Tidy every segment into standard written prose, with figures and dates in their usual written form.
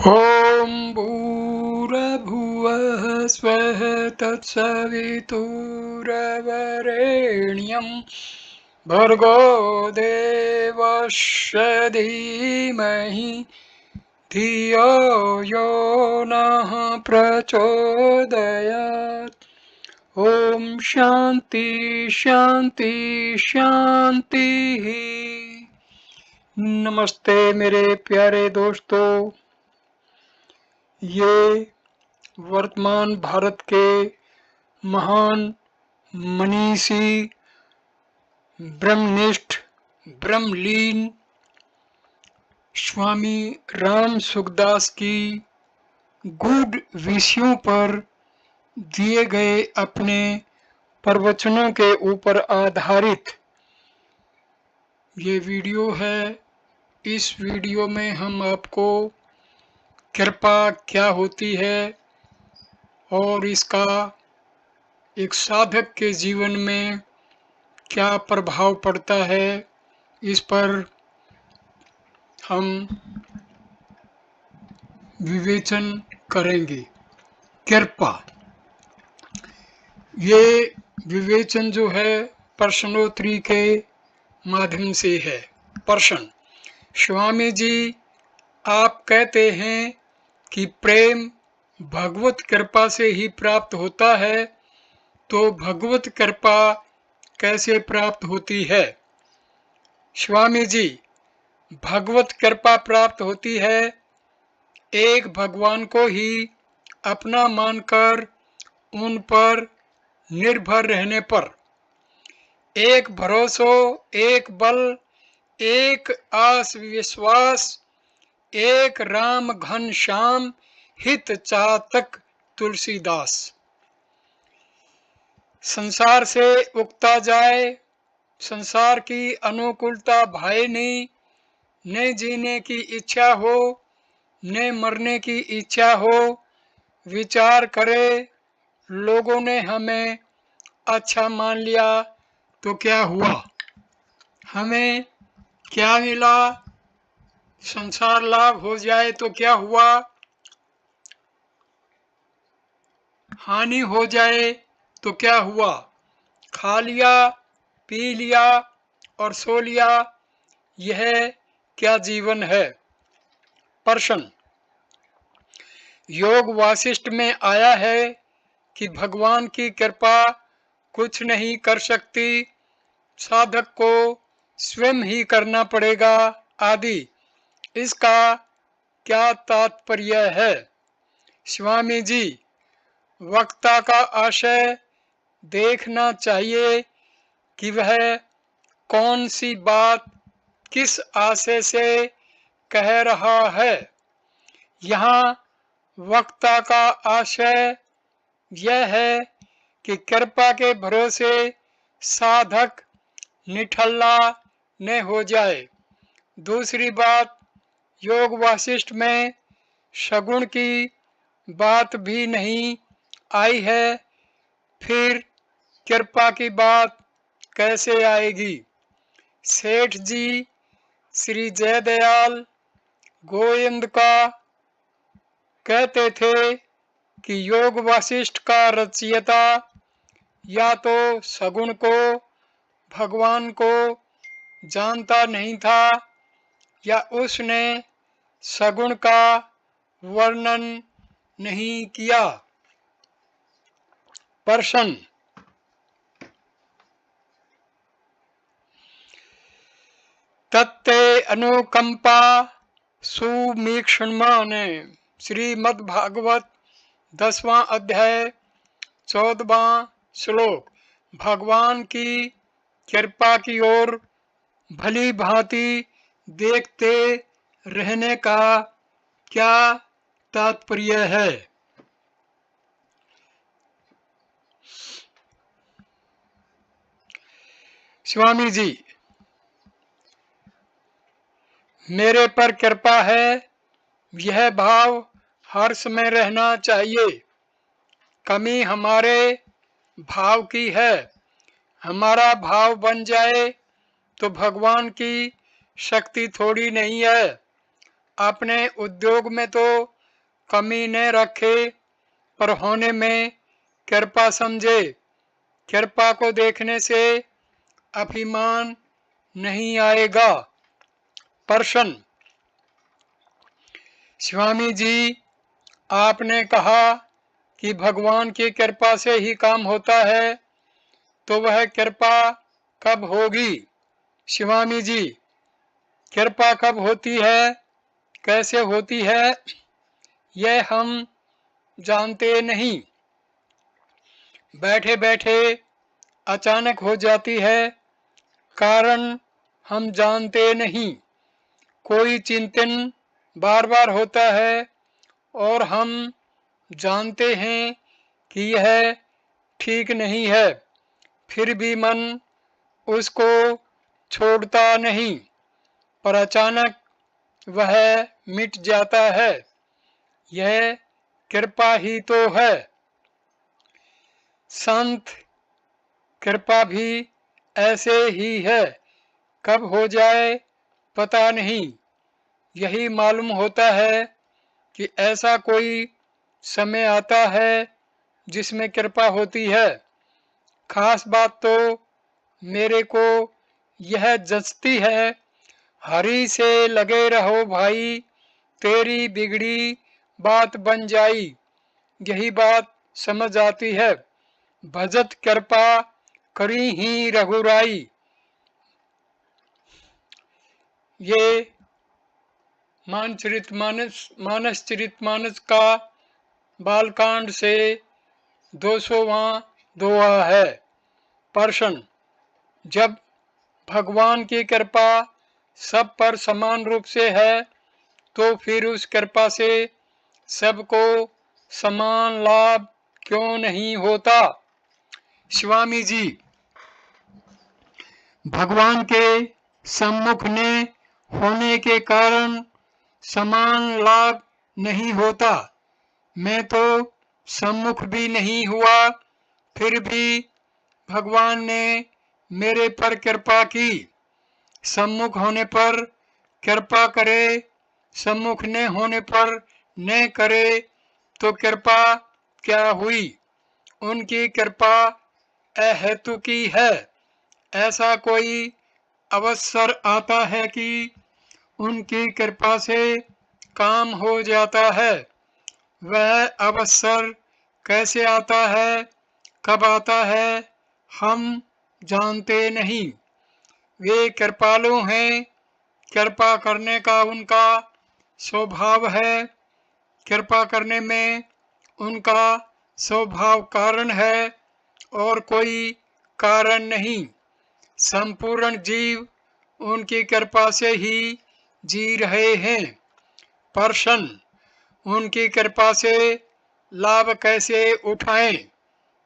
ॐ भूर्भुवः स्वः तत्सवितुर्वरेण्यं भर्गो देवस्य धीमहि धियो यो नः प्रचोदयात्। ॐ शान्ति शान्ति शान्तिः। नमस्ते मेरे प्यारे दोस्तों। ये वर्तमान भारत के महान मनीषी, ब्रह्मनिष्ठ, ब्रह्मलीन स्वामी राम सुखदास की गूढ़ विषयों पर दिए गए अपने प्रवचनों के ऊपर आधारित ये वीडियो है। इस वीडियो में हम आपको कृपा क्या होती है और इसका एक साधक के जीवन में क्या प्रभाव पड़ता है, इस पर हम विवेचन करेंगे। कृपा, ये विवेचन जो है प्रश्नोत्तरी के माध्यम से है। प्रश्न: स्वामी जी, आप कहते हैं कि प्रेम भगवत कृपा से ही प्राप्त होता है, तो भगवत कृपा कैसे प्राप्त होती है? स्वामी जी, भगवत कृपा प्राप्त होती है एक भगवान को ही अपना मानकर उन पर निर्भर रहने पर। एक भरोसो, एक बल, एक आस विश्वास, एक राम घन श्याम, हित चातक तुलसीदास। संसार से उगता जाए, संसार की अनुकूलता भाए नहीं, न जीने की इच्छा हो, न मरने की इच्छा हो। विचार करे, लोगों ने हमें अच्छा मान लिया तो क्या हुआ? हमें क्या मिला? संसार लाभ हो जाए तो क्या हुआ? हानि हो जाए तो क्या हुआ? खा लिया, पी लिया और सो लिया, यह क्या जीवन है? प्रश्न: योग वासिष्ठ में आया है कि भगवान की कृपा कुछ नहीं कर सकती, साधक को स्वयं ही करना पड़ेगा आदि। इसका क्या तात्पर्य है? स्वामी जी, वक्ता का आशय देखना चाहिए कि वह कौन सी बात किस आशय से कह रहा है। यहाँ वक्ता का आशय यह है कि कृपा के भरोसे साधक निठल्ला न हो जाए। दूसरी बात, योग वासिष्ठ में सगुण की बात भी नहीं आई है, फिर कृपा की बात कैसे आएगी? सेठ जी श्री जयदयाल गोविंद का कहते थे कि योग वासिष्ठ का रचयिता या तो सगुण को, भगवान को जानता नहीं था, या उसने सगुण का वर्णन नहीं किया। प्रश्न: तत्ते अनुकंपा सुमीक्षण ने श्रीमद् भागवत 10वां अध्याय 14वां श्लोक। भगवान की कृपा की ओर भली भांति देखते रहने का क्या तात्पर्य है? स्वामी जी, मेरे पर कृपा है, यह भाव हर समय रहना चाहिए। कमी हमारे भाव की है। हमारा भाव बन जाए तो भगवान की शक्ति थोड़ी नहीं है। अपने उद्योग में तो कमी न रखे, पर होने में कृपा समझे। कृपा को देखने से अभिमान नहीं आएगा। प्रश्न, स्वामी जी, आपने कहा कि भगवान की कृपा से ही काम होता है, तो वह कृपा कब होगी? स्वामी जी, कृपा कब होती है, कैसे होती है, यह हम जानते नहीं। बैठे बैठे अचानक हो जाती है, कारण हम जानते नहीं। कोई चिंतन बार बार होता है और हम जानते हैं कि यह ठीक नहीं है, फिर भी मन उसको छोड़ता नहीं, पर अचानक वह मिट जाता है। यह कृपा ही तो है। संत कृपा भी ऐसे ही है, कब हो जाए पता नहीं। यही मालूम होता है कि ऐसा कोई समय आता है जिसमें कृपा होती है। खास बात तो मेरे को यह जचती है, हरि से लगे रहो भाई, तेरी बिगड़ी बात बन जाई। यही बात समझ आती है, भजत कृपा करी ही रघुराई। ये मानसचरितमानस का बालकांड से 200वां दोहा है। प्रश्न, जब भगवान की कृपा सब पर समान रूप से है, तो फिर उस कृपा से सबको समान लाभ क्यों नहीं होता? स्वामी जी, भगवान के सम्मुख ने होने के कारण समान लाभ नहीं होता। मैं तो सम्मुख भी नहीं हुआ, फिर भी भगवान ने मेरे पर कृपा की। सम्मुख होने पर कृपा करे, सम्मुख न होने पर न करे, तो कृपा क्या हुई? उनकी कृपा अहेतु की है। ऐसा कोई अवसर आता है कि उनकी कृपा से काम हो जाता है। वह अवसर कैसे आता है, कब आता है, हम जानते नहीं। वे कृपालु हैं, कृपा करने का उनका स्वभाव है, कृपा करने में उनका स्वभाव कारण है और कोई कारण नहीं। संपूर्ण जीव उनकी कृपा से ही जी रहे हैं। प्रश्न, उनकी कृपा से लाभ कैसे उठाएं?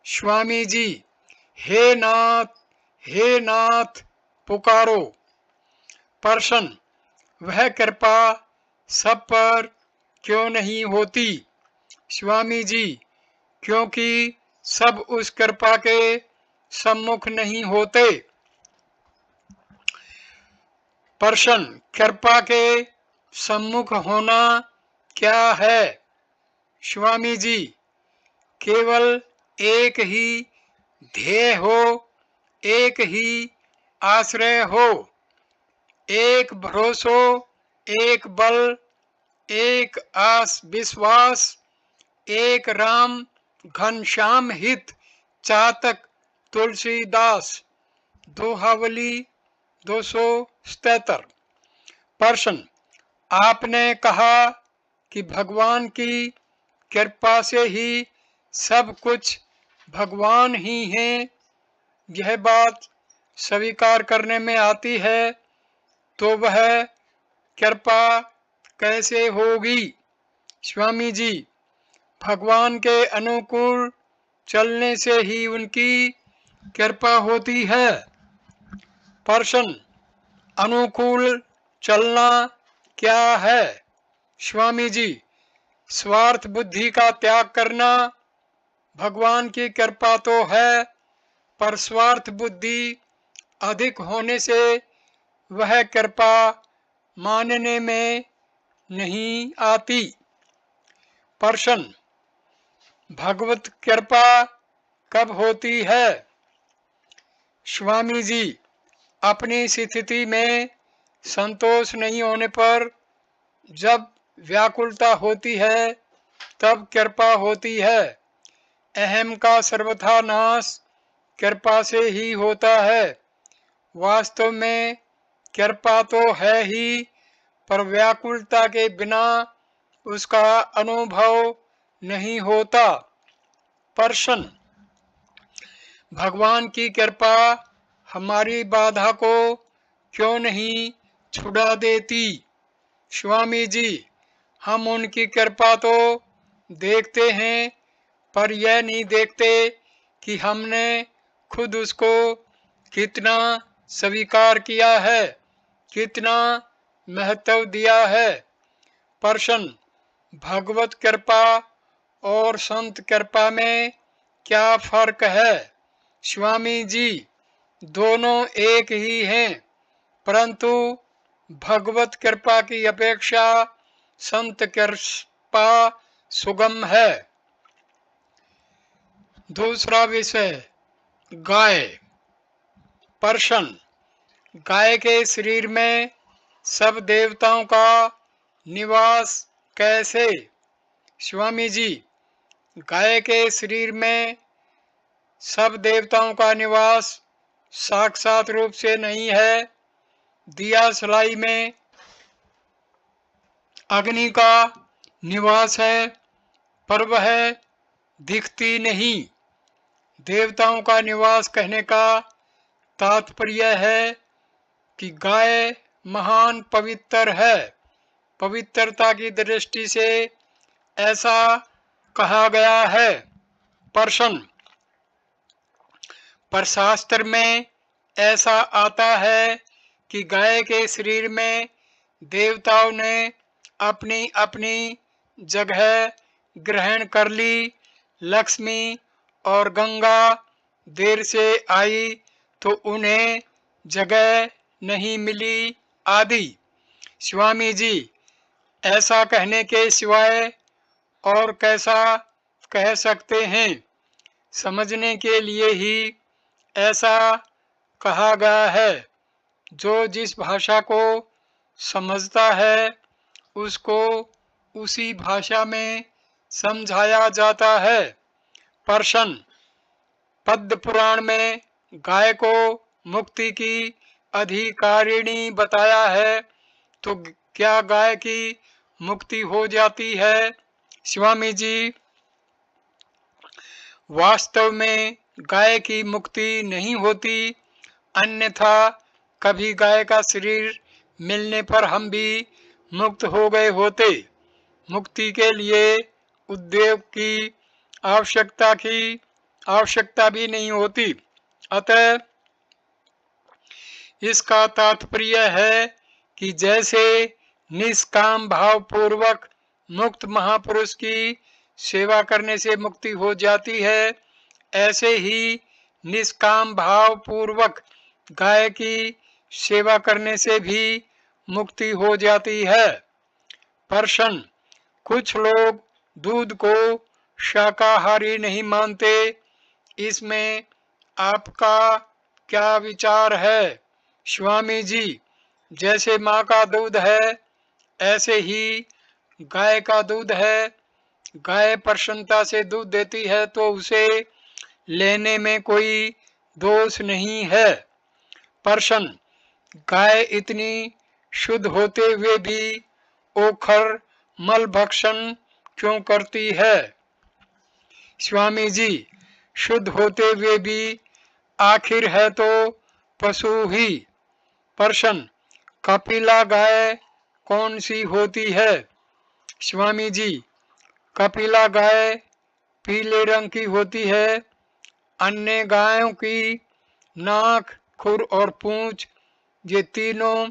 स्वामी जी, हे नाथ, हे नाथ पुकारो। प्रश्न, वह कृपा सब पर क्यों नहीं होती? स्वामी जी, क्योंकि सब उस कृपा के सम्मुख नहीं होते। प्रश्न, कृपा के सम्मुख होना क्या है? स्वामी जी, केवल एक ही ध्येय हो, एक ही आश्रय हो, एक भरोसो, एक बल, एक आस विश्वास, एक राम घनश्याम हित चातक तुलसीदास। दोहावली 277। प्रश्न, आपने कहा कि भगवान की कृपा से ही सब कुछ भगवान ही हैं। यह बात स्वीकार करने में आती है, तो वह कृपा कैसे होगी? स्वामी जी, भगवान के अनुकूल चलने से ही उनकी कृपा होती है। प्रश्न, अनुकूल चलना क्या है? स्वामी जी, स्वार्थ बुद्धि का त्याग करना। भगवान की कृपा तो है, पर स्वार्थ बुद्धि अधिक होने से वह कृपा मानने में नहीं आती। प्रश्न, भगवत कृपा कब होती है? स्वामी जी, अपनी स्थिति में संतोष नहीं होने पर, जब व्याकुलता होती है तब कृपा होती है। अहम का सर्वथा नाश कृपा से ही होता है। वास्तव में कृपा तो है ही, पर व्याकुलता के बिना उसका अनुभव नहीं होता। प्रश्न, भगवान की कृपा हमारी बाधा को क्यों नहीं छुड़ा देती? स्वामी जी, हम उनकी कृपा तो देखते हैं, पर यह नहीं देखते कि हमने खुद उसको कितना स्वीकार किया है, कितना महत्व दिया है। प्रश्न, भगवत कृपा और संत कृपा में क्या फर्क है? स्वामी जी, दोनों एक ही हैं, परंतु भगवत कृपा की अपेक्षा संत कृपा सुगम है। दूसरा विषय, गाय। प्रश्न, गाय के शरीर में सब देवताओं का निवास कैसे? स्वामी जी, गाय के शरीर में सब देवताओं का निवास साक्षात रूप से नहीं है। दिया सलाई में अग्नि का निवास है, पर वह दिखती नहीं। देवताओं का निवास कहने का तात्पर्य है कि गाय महान पवित्र है। पवित्रता की दृष्टि से ऐसा कहा गया है। प्रश्न, पर शास्त्र में ऐसा आता है कि गाय के शरीर में देवताओं ने अपनी अपनी जगह ग्रहण कर ली। लक्ष्मी और गंगा देर से आई तो उन्हें जगह नहीं मिली आदि। स्वामी जी, ऐसा कहने के सिवाय और कैसा कह सकते हैं? समझने के लिए ही ऐसा कहा गया है। जो जिस भाषा को समझता है उसको उसी भाषा में समझाया जाता है। प्रश्न, पद्म पुराण में गाय को मुक्ति की अधिकारिणी बताया है, तो क्या गाय की मुक्ति हो जाती है? स्वामी जी, वास्तव में गाय की मुक्ति नहीं होती, अन्यथा कभी गाय का शरीर मिलने पर हम भी मुक्त हो गए होते। मुक्ति के लिए उद्योग की आवश्यकता भी नहीं होती। अतः इसका तात्पर्य है कि जैसे निष्काम भाव पूर्वक मुक्त महापुरुष की सेवा करने से मुक्ति हो जाती है, ऐसे ही निष्काम भाव पूर्वक गाय की सेवा करने से भी मुक्ति हो जाती है। प्रश्न, कुछ लोग दूध को शाकाहारी नहीं मानते, इसमें आपका क्या विचार है? स्वामी जी, जैसे माँ का दूध है ऐसे ही गाय का दूध है। गाय प्रसन्नता से दूध देती है तो उसे लेने में कोई दोष नहीं है। प्रश्न, गाय इतनी शुद्ध होते हुए भी ओखर मल भक्षण क्यों करती है? स्वामी जी, शुद्ध होते हुए भी आखिर है तो पशु ही। प्रश्न, कपिला गाय कौन सी होती है? स्वामी जी, कपिला गाय पीले रंग की होती है। अन्य गायों की नाक, खुर और पूंछ ये तीनों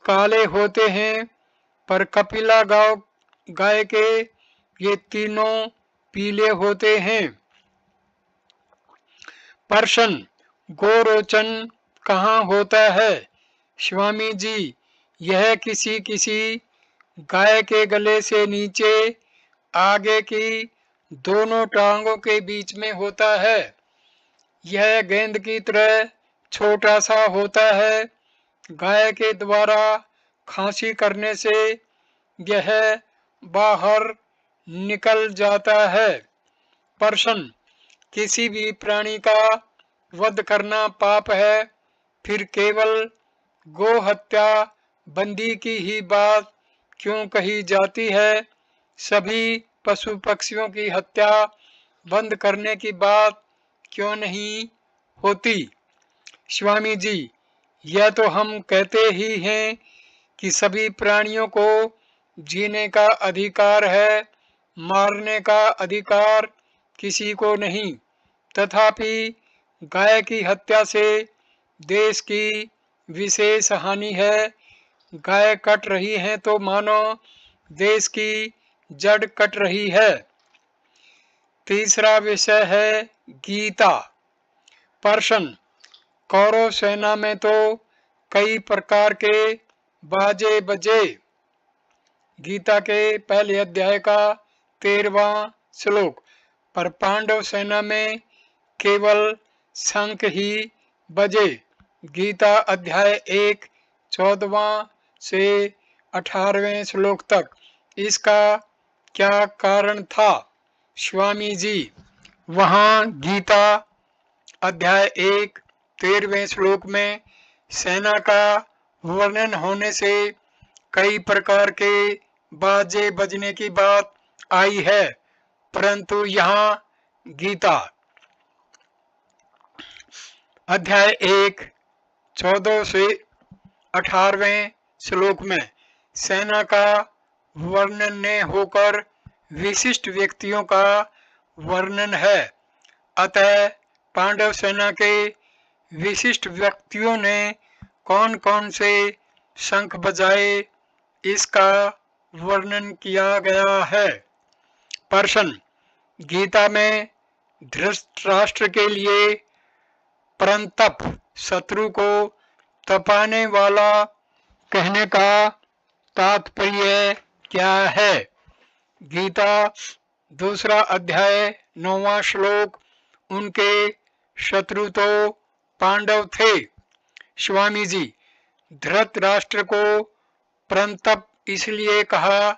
काले होते हैं, पर कपिला गाय के ये तीनों पीले होते हैं। प्रश्न, गोरोचन कहाँ होता है? स्वामी जी, यह किसी गाय के गले से नीचे आगे की दोनों टांगों के बीच में होता है। यह गेंद की तरह छोटा सा होता है। गाय के द्वारा खांसी करने से यह बाहर निकल जाता है। प्रश्न, किसी भी प्राणी का वध करना पाप है, फिर केवल गो हत्या बंदी की ही बात क्यों कही जाती है? सभी पशु पक्षियों की हत्या बंद करने की बात क्यों नहीं होती? स्वामी जी, यह तो हम कहते ही हैं कि सभी प्राणियों को जीने का अधिकार है, मारने का अधिकार किसी को नहीं। तथापि गाय की हत्या से देश की विशेष हानि है। गाय कट रही है तो मानो देश की जड़ कट रही है। तीसरा विषय है गीता। प्रश्न, कौरव सेना में तो कई प्रकार के बाजे बजे। गीता के पहले अध्याय का 13वां श्लोक। पर पांडव सेना में केवल शंख ही बजे। गीता अध्याय 1 14वां से 18वें श्लोक तक। इसका क्या कारण था? स्वामी जी, वहाँ गीता अध्याय 1 13वें श्लोक में सेना का वर्णन होने से कई प्रकार के बाजे बजने की बात आई है, परंतु यहाँ गीता अध्याय 1 14 से 18वें श्लोक में सेना का वर्णन न होकर विशिष्ट व्यक्तियों का वर्णन है। अतः पांडव सेना के विशिष्ट व्यक्तियों ने कौन कौन से शंख बजाए, इसका वर्णन किया गया है। प्रश्न, गीता में धृतराष्ट्र के लिए परंतप शत्रु को तपाने वाला कहने का तात्पर्य क्या है? गीता दूसरा अध्याय 9वां श्लोक। उनके शत्रु तो पांडव थे। स्वामी जी, धृतराष्ट्र को परंतप इसलिए कहा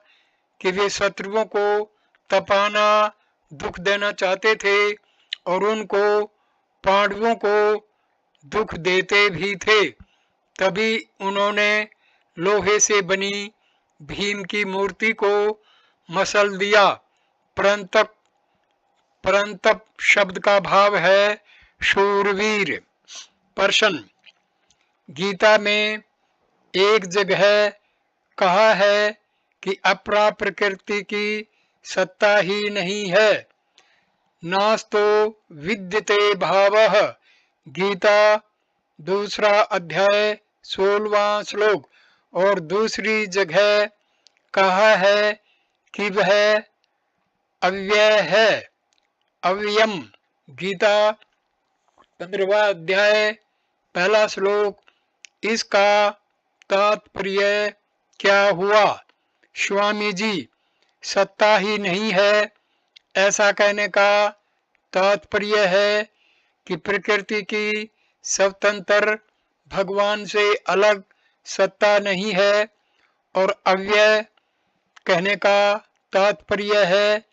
कि वे शत्रुओं को तपाना, दुख देना चाहते थे और उनको पांडवों को दुख देते भी थे। तभी उन्होंने लोहे से बनी भीम की मूर्ति को मसल दिया। परंतप परंतप शब्द का भाव है शूरवीर। प्रश्न, गीता में एक जगह कहा है कि अपरा प्रकृति की सत्ता ही नहीं है। नास्तो विद्यते भावः। गीता दूसरा अध्याय 16वां श्लोक। और दूसरी जगह कहा है कि वह अव्यय है, अव्ययम। गीता 15वां अध्याय पहला श्लोक। इसका तात्पर्य क्या हुआ? स्वामी जी, सत्ता ही नहीं है, ऐसा कहने का तात्पर्य है कि प्रकृति की स्वतंत्र भगवान से अलग सत्ता नहीं है। और अव्यय कहने का तात्पर्य है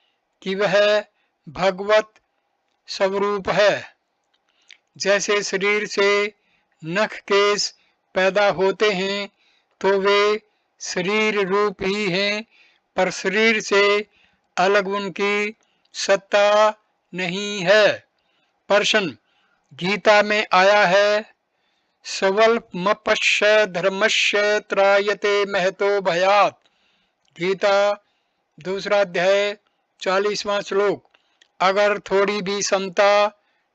कि वह भगवत स्वरूप है। जैसे शरीर से नख केश पैदा होते हैं तो वे शरीर रूप ही हैं, पर शरीर से अलग उनकी सत्ता नहीं है। प्रश्न, गीता में आया है स्वल्पमप्यस्य धर्मस्य त्रायते महतो भयात्। गीता दूसरा अध्याय 40वां श्लोक। अगर थोड़ी भी समता,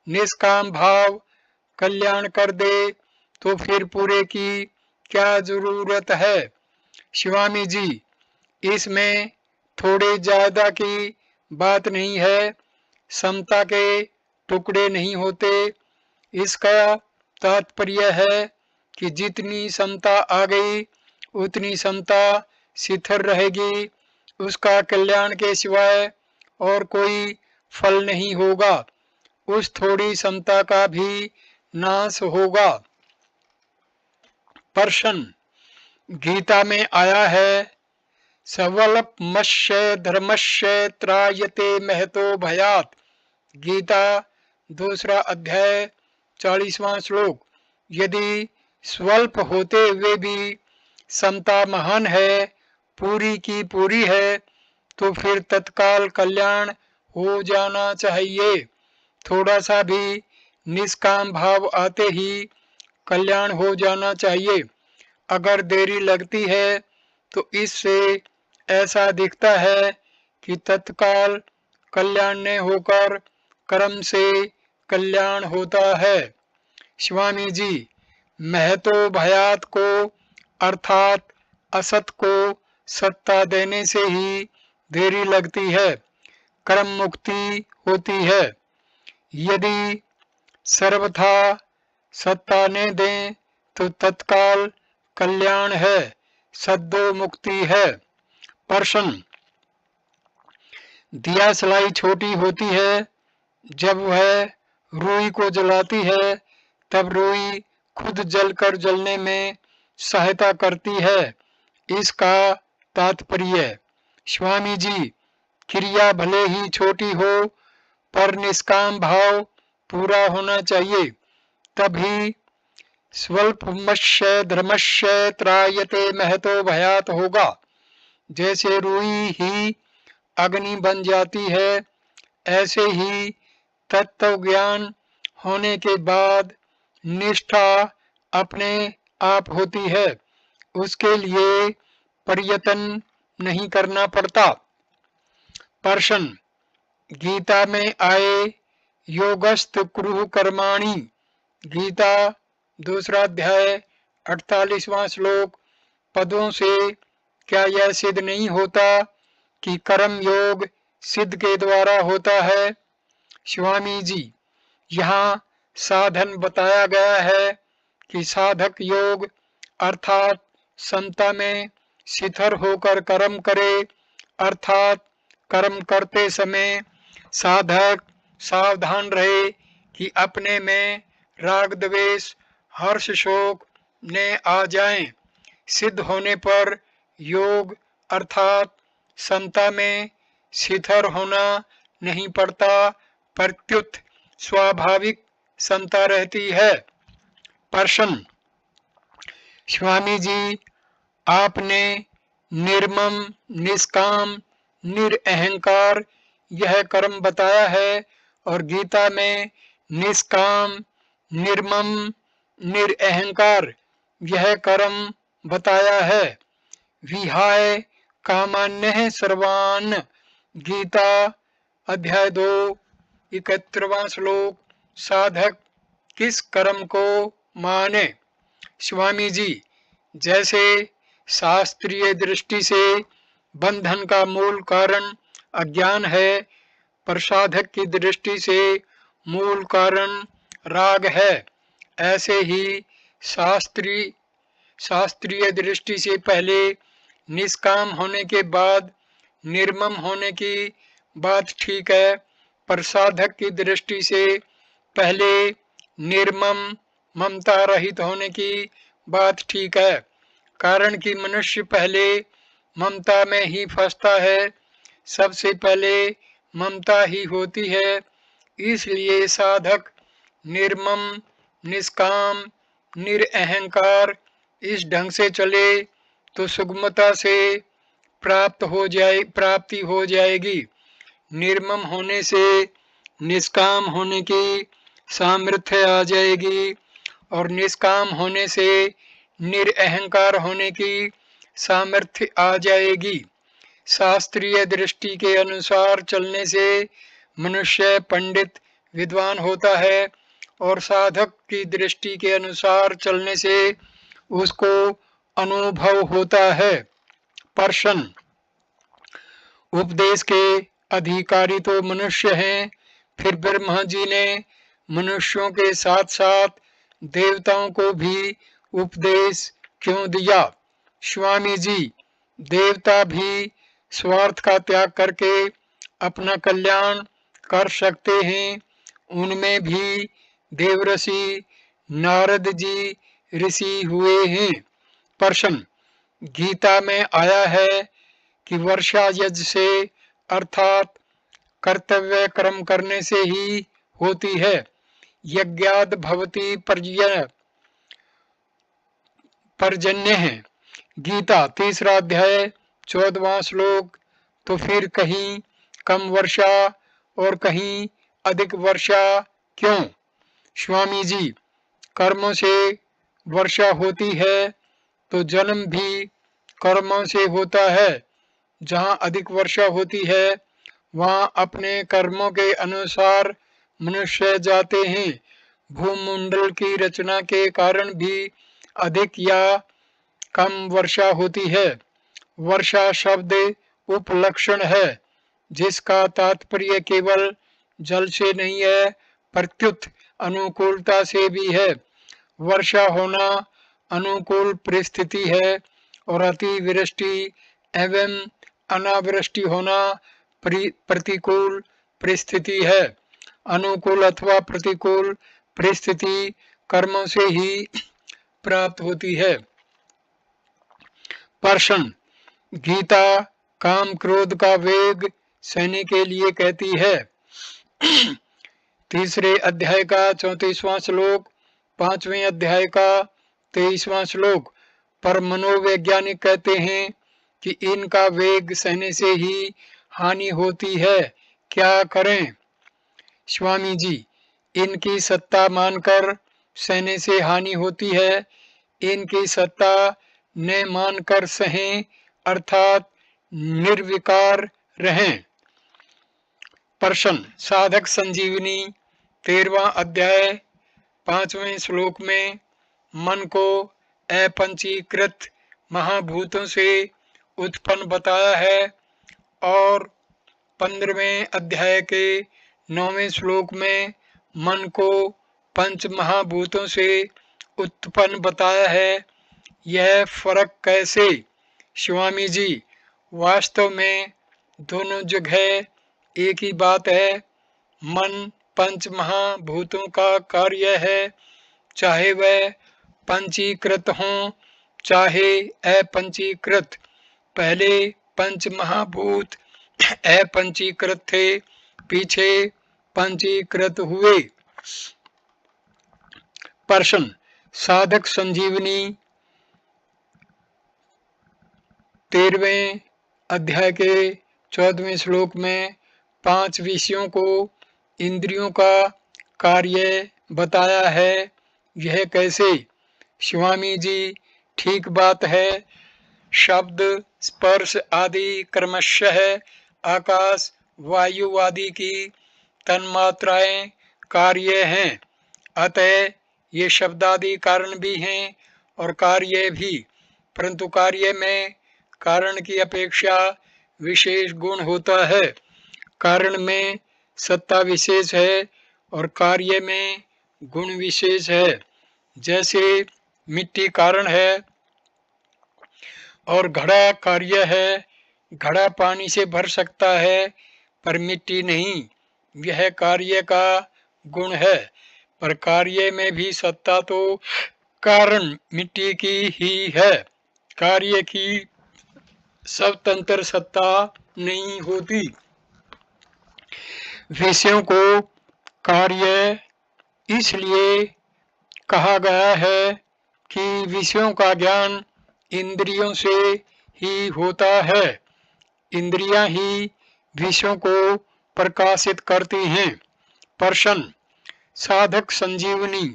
निष्काम भाव कल्याण कर दे तो फिर पूरे की क्या जरूरत है? स्वामी जी, इसमें थोड़े ज्यादा की बात नहीं है। समता के टुकड़े नहीं होते। इसका तात्पर्य है कि जितनी समता आ गई उतनी समता शिथिल रहेगी उसका कल्याण के सिवाय और कोई फल नहीं होगा। उस थोड़ी समता का भी नाश होगा। प्रश्न गीता में आया है स्वल्पमस्य धर्मस्य त्रायते महतो भयात्। गीता 2 अध्याय 40वां श्लोक। यदि स्वल्प होते हुए भी समता महान है, पूरी की पूरी है, तो फिर तत्काल कल्याण हो जाना चाहिए। थोड़ा सा भी निष्काम भाव आते ही कल्याण हो जाना चाहिए। अगर देरी लगती है तो इससे ऐसा दिखता है कि तत्काल कल्याण न होकर कर्म से कल्याण होता है। स्वामी जी, महतो भयात को अर्थात असत को सत्ता देने से ही देरी लगती है, कर्म मुक्ति होती है। यदि सर्वथा सत्ता ने दें तो तत्काल कल्याण है, सद्दो मुक्ति है। प्रश्न दिया सलाई छोटी होती है, जब वह रुई को जलाती है तब रुई खुद जलकर जलने में सहायता करती है, इसका तात्पर्य। स्वामी जी, क्रिया भले ही छोटी हो पर निष्काम भाव पूरा होना चाहिए, तभी स्वल्पमस्य धर्मस्य त्रायते महतो भयात् होगा। जैसे रुई ही अग्नि बन जाती है, ऐसे ही तत्व ज्ञान होने के बाद निष्ठा अपने आप होती है, उसके लिए प्रयत्न नहीं करना पड़ता। प्रश्न गीता में आए योगस्थ कुरु कर्माणि। गीता 2 अध्याय 48वां श्लोक पदों से क्या यह सिद्ध नहीं होता कि कर्म योग सिद्ध के द्वारा होता है? स्वामी जी, यहाँ साधन बताया गया है कि साधक योग अर्थात समता में शिथिर होकर कर्म करे, अर्थात कर्म करते समय साधक सावधान रहे कि अपने में राग द्वेष हर्ष शोक न आ जाएं। सिद्ध होने पर योग अर्थात समता में शिथिर होना नहीं पड़ता, प्रत्युत स्वाभाविक समता रहती है। प्रश्न स्वामी जी, आपने निर्मम निष्काम निरअहंकार यह कर्म बताया है और गीता में निष्काम निर्मम निरअहंकार यह कर्म बताया है। विहाय कामान्य सर्वान्। गीता अध्याय 2 71वां श्लोक। साधक किस कर्म को माने? स्वामी जी, जैसे शास्त्रीय दृष्टि से बंधन का मूल कारण अज्ञान है, पर साधक की दृष्टि से मूल कारण राग है, ऐसे ही शास्त्रीय दृष्टि से पहले निष्काम होने के बाद निर्मम होने की बात ठीक है, पर साधक की दृष्टि से पहले निर्मम ममता रहित होने की बात ठीक है, कारण कि मनुष्य पहले ममता में ही फंसता है, सबसे पहले ममता ही होती है। इसलिए साधक निर्मम निष्काम निरअहंकार इस ढंग से चले तो सुगमता से प्राप्ति हो जाएगी। निर्मम होने से निष्काम होने की सामर्थ्य आ जाएगी और निष्काम होने से निरअहंकार होने की सामर्थ्य आ जाएगी। शास्त्रीय दृष्टि के अनुसार चलने से मनुष्य पंडित विद्वान होता है और साधक की दृष्टि के अनुसार चलने से उसको अनुभव होता है। प्रश्न उपदेश के अधिकारी तो मनुष्य हैं, फिर ब्रह्मा जी ने मनुष्यों के साथ साथ देवताओं को भी उपदेश क्यों दिया? स्वामी जी, देवता भी स्वार्थ का त्याग करके अपना कल्याण कर सकते हैं, उनमें भी देवऋषि नारद जी ऋषि हुए हैं। प्रश्न, गीता में आया है कि वर्षा यज्ञ से अर्थात कर्तव्य कर्म करने से ही होती है। यज्ञाद भवति पर्जन्य है। गीता 3 अध्याय 14वां श्लोक। तो फिर कहीं कम वर्षा और कहीं अधिक वर्षा क्यों? स्वामी जी, कर्मों से वर्षा होती है तो जन्म भी कर्मों से होता है। जहाँ अधिक वर्षा होती है वहाँ अपने कर्मों के अनुसार मनुष्य जाते हैं। भूमंडल की रचना के कारण भी अधिक या कम वर्षा होती है। वर्षा शब्द उपलक्षण है जिसका तात्पर्य केवल जल से नहीं है प्रत्युत अनुकूलता से भी है। वर्षा होना अनुकूल परिस्थिति है और अतिवृष्टि एवं अनावृष्टि होना प्रतिकूल परिस्थिति है। अनुकूल अथवा प्रतिकूल परिस्थिति कर्मों से ही प्राप्त होती है। प्रश्न, गीता काम क्रोध का वेग सहने के लिए कहती है। 3 अध्याय का 34वां श्लोक, 5वें अध्याय का 23वां श्लोक। पर मनोवैज्ञानिक कहते हैं कि इनका वेग सहने से ही हानि होती है, क्या करें? स्वामी जी, इनकी सत्ता मानकर सहने से हानि होती है। इनकी सत्ता न मानकर सहें अर्थात निर्विकार रहें। प्रश्न, साधक संजीवनी 13वां अध्याय 5वें श्लोक में मन को अपंचीकृत महाभूतों से उत्पन्न बताया है और 15वें अध्याय के 9वें श्लोक में मन को पंच महाभूतों से उत्पन्न बताया है। यह फर्क कैसे? स्वामी जी, वास्तव में दोनों जगह एक ही बात है। मन पंच महाभूतों का कार्य है, चाहे वह पंचीकृत हों चाहे अपंचीकृत। पहले पंच महाभूत अपंचीकृत थे, पीछे पंचीकृत हुए। प्रश्न, साधक संजीवनी 13वें अध्याय के 14वें श्लोक में 5 विषयों को इंद्रियों का कार्य बताया है, यह कैसे? स्वामी जी, ठीक बात है। शब्द स्पर्श आदि क्रमशः आकाश वायु आदि की तन्मात्राएं कार्य हैं, अतः ये शब्दादि कारण भी हैं और कार्य भी। परंतु कार्य में कारण की अपेक्षा विशेष गुण होता है। कारण में सत्ता विशेष है और कार्य में गुण विशेष है। जैसे मिट्टी कारण है और घड़ा कार्य है। घड़ा पानी से भर सकता है पर मिट्टी नहीं, यह कार्य का गुण है। पर कार्य में भी सत्ता तो कारण मिट्टी की ही है, कार्य की स्वतंत्र सत्ता नहीं होती। विषयों को कार्य इसलिए कहा गया है कि विषयों का ज्ञान इंद्रियों से ही होता है। इंद्रियां ही विषयों को प्रकाशित करती हैं। प्रश्न, साधक संजीवनी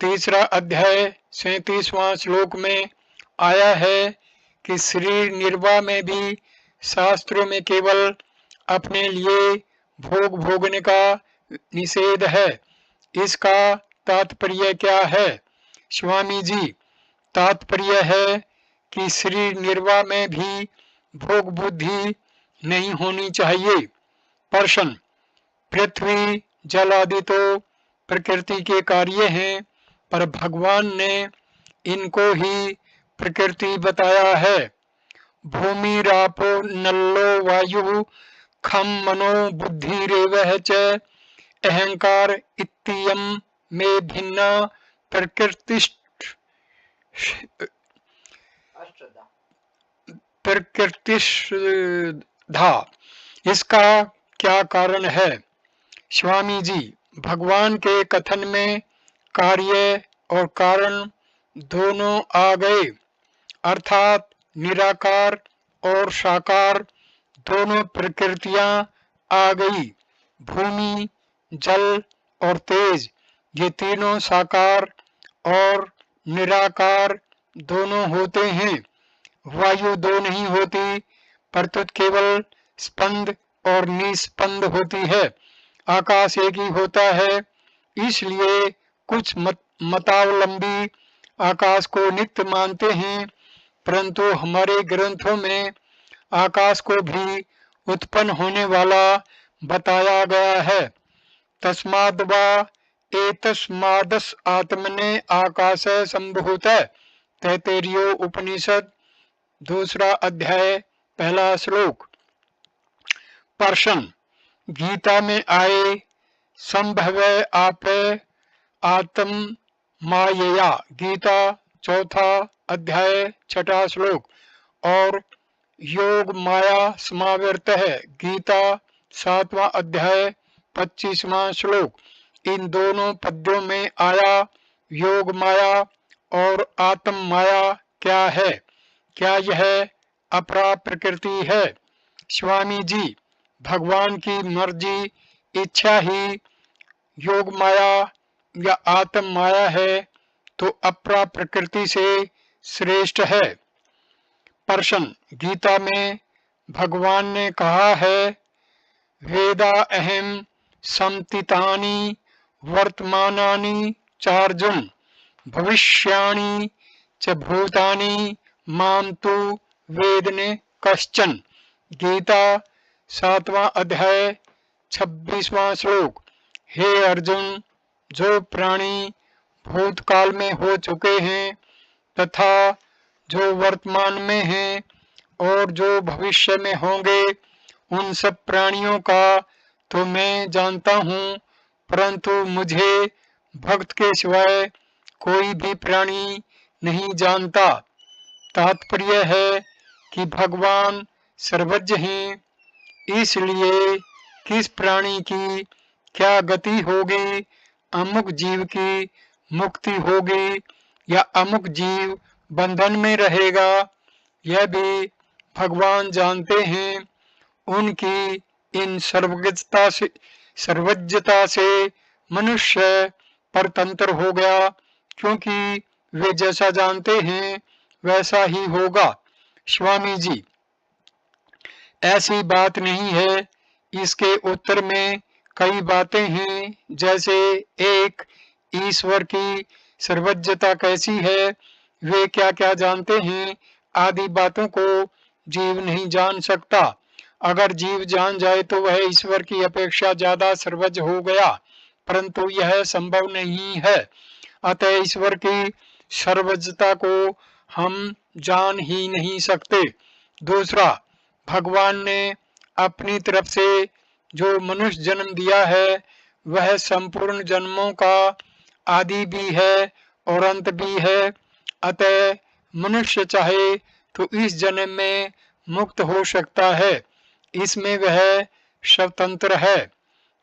3 अध्याय 37वां श्लोक में आया है कि शरीर निर्वाह में भी शास्त्रों में केवल अपने लिए भोग भोगने का निषेध है। इसका तात्पर्य क्या है? स्वामी जी, तात्पर्य है कि शरीर निर्वाह में भी भोग बुद्धि नहीं होनी चाहिए। प्रश्न, पृथ्वी जल आदि तो प्रकृति के कार्य हैं, पर भगवान ने इनको ही प्रकृति बताया है भूमिरापो नलो वायु खम मनो बुद्धिरेवः च अहंकार इत्ययं मे भिन्ना प्रकृतिष्धा। इसका क्या कारण है? स्वामी जी, भगवान के कथन में कार्य और कारण दोनों आ गए, अर्थात निराकार और साकार दोनों प्रकृतियां आ गई। भूमि, जल और तेज ये तीनों साकार और निराकार दोनों होते हैं। वायु दो नहीं होती, प्रत्युत केवल स्पंद और निस्पंद होती है। आकाश एक ही होता है। इसलिए कुछ मतावलंबी आकाश को नित्य मानते हैं, परंतु हमारे ग्रंथों में आकाश को भी उत्पन्न होने वाला बताया गया है। तस्माद् वा एतस्मादस् आत्मने आकाश संभूत। तैत्तरीय उपनिषद 2 अध्याय 1 श्लोक। प्रश्न, गीता में आए संभव आप आत्म मायया, गीता 4 अध्याय 6 श्लोक, और योग माया समावर्त है, गीता 7वां अध्याय 25वां श्लोक। इन दोनों पद्यों में आया योग माया और आत्म माया क्या है? क्या यह अपरा प्रकृति है? स्वामी जी, भगवान की मर्जी इच्छा ही योग माया या आत्म माया है, तो अपरा प्रकृति से श्रेष्ठ है। प्रश्न, गीता में भगवान ने कहा है वेदा अहम समतितानि वर्तमानानि चार्जुन भविष्याणि च भूतानि माम तु वेदने कश्चन। गीता 7वां अध्याय 26वां श्लोक। हे अर्जुन, जो प्राणी भूतकाल में हो चुके हैं तथा जो वर्तमान में हैं और जो भविष्य में होंगे, उन सब प्राणियों का तो मैं जानता हूँ, परंतु मुझे भक्त के सिवाय कोई भी प्राणी नहीं जानता। तात्पर्य है कि भगवान सर्वज्ञ हैं, इसलिए किस प्राणी की क्या गति होगी, अमुक जीव की मुक्ति होगी या अमुक जीव बंधन में रहेगा, यह भी भगवान जानते हैं। उनकी इन सर्वज्ञता से मनुष्य परतंत्र हो गया, क्योंकि वे जैसा जानते हैं वैसा ही होगा। स्वामी जी, ऐसी बात नहीं है। इसके उत्तर में कई बातें हैं, जैसे एक, ईश्वर की सर्वज्ञता कैसी है, वे क्या क्या जानते हैं, आदि बातों को जीव नहीं जान सकता। अगर जीव जान जाए तो वह ईश्वर की अपेक्षा ज्यादा सर्वज्ञ हो गया, परंतु यह संभव नहीं है। अतः ईश्वर की सर्वज्ञता को हम जान ही नहीं सकते। दूसरा, भगवान ने अपनी तरफ से जो मनुष्य जन्म दिया है, वह संपूर्ण जन्मों का आदि भी है और अंत भी है। अतः मनुष्य चाहे तो इस जन्म में मुक्त हो सकता है, इसमें वह स्वतंत्र है।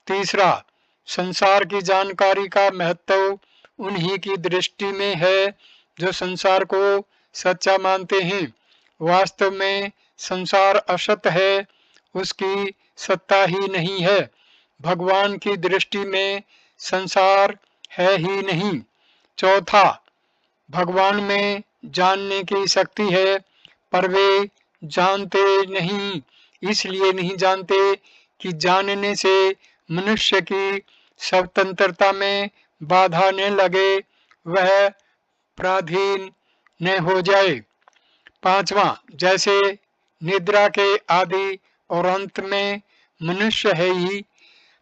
तीसरा, संसार की जानकारी का महत्व उन्हीं की दृष्टि में है जो संसार को सच्चा मानते हैं। वास्तव में संसार असत है, उसकी सत्ता ही नहीं है। भगवान की दृष्टि में संसार है ही नहीं। चौथा, भगवान में जानने की शक्ति है, पर वे जानते नहीं। इसलिए नहीं जानते कि जानने से मनुष्य की स्वतंत्रता में बाधा न लगे, वह पराधीन न हो जाए। पांचवा, जैसे निद्रा के आदि और अंत में मनुष्य है ही,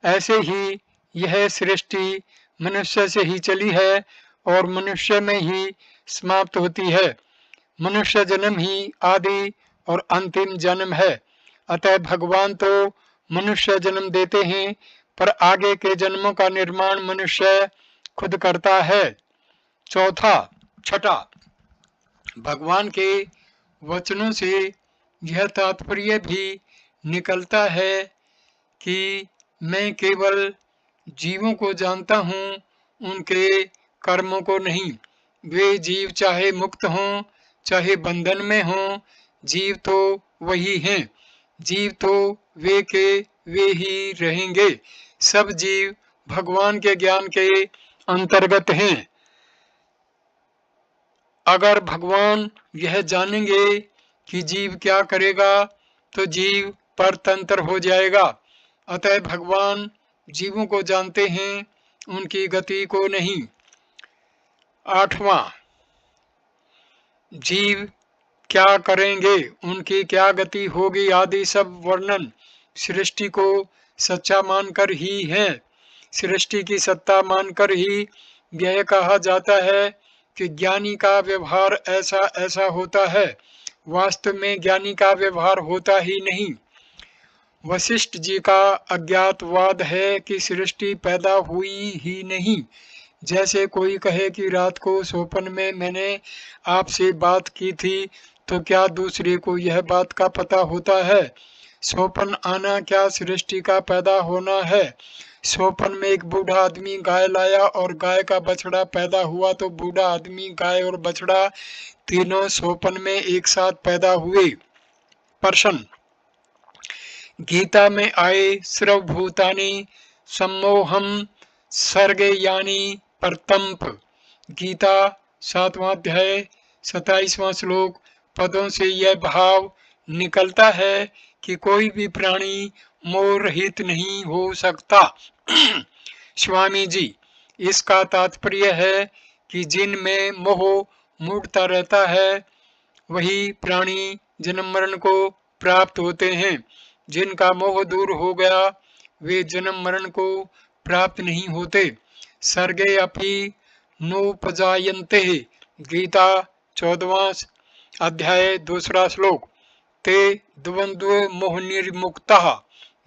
ऐसे ही यह सृष्टि मनुष्य से ही चली है और मनुष्य में ही समाप्त होती है। मनुष्य जन्म ही आदि और अंतिम जन्म है। अतः भगवान तो मनुष्य जन्म देते हैं, पर आगे के जन्मों का निर्माण मनुष्य खुद करता है। छठा, भगवान के वचनों से यह तात्पर्य भी निकलता है कि मैं केवल जीवों को जानता हूँ, उनके कर्मों को नहीं। वे जीव चाहे मुक्त हों चाहे बंधन में हों, जीव तो वही हैं। जीव तो वे के वे ही रहेंगे। सब जीव भगवान के ज्ञान के अंतर्गत हैं। अगर भगवान यह जानेंगे कि जीव क्या करेगा तो जीव परतंत्र हो जाएगा। अतः भगवान जीवों को जानते हैं, उनकी गति को नहीं। 8वां, जीव क्या करेंगे, उनकी क्या गति होगी आदि सब वर्णन सृष्टि को सच्चा मानकर ही है। सृष्टि की सत्ता मानकर ही यह कहा जाता है कि ज्ञानी का व्यवहार ऐसा ऐसा होता है। वास्तव में ज्ञानी का व्यवहार होता ही नहीं। वशिष्ठ जी का अज्ञातवाद है कि सृष्टि पैदा हुई ही नहीं। जैसे कोई कहे कि रात को स्वप्न में मैंने आपसे बात की थी, तो क्या दूसरे को यह बात का पता होता है? स्वप्न आना क्या सृष्टि का पैदा होना है? स्वप्न में एक बूढ़ा आदमी गाय लाया और गाय का बछड़ा पैदा हुआ, तो बूढ़ा आदमी, गाय और बछड़ा तीनों स्वप्न में एक साथ पैदा हुए। प्रश्न, गीता में आए सर्वभूतानि सम्मोहम सर्गयानि परतंप, गीता 7वां अध्याय 27वां श्लोक पदों से यह भाव निकलता है कि कोई भी प्राणी मोह रहित नहीं हो सकता। स्वामी जी, इसका तात्पर्य है कि जिनमें मोह मूढ़ता रहता है वही प्राणी जन्म मरण को प्राप्त होते हैं। जिनका मोह दूर हो गया वे जन्म मरण को प्राप्त नहीं होते। सर्गे अपि नोपजायन्ते, गीता 14वां अध्याय 2 श्लोक। ते द्वंद्व मोह निर्मुक्तः,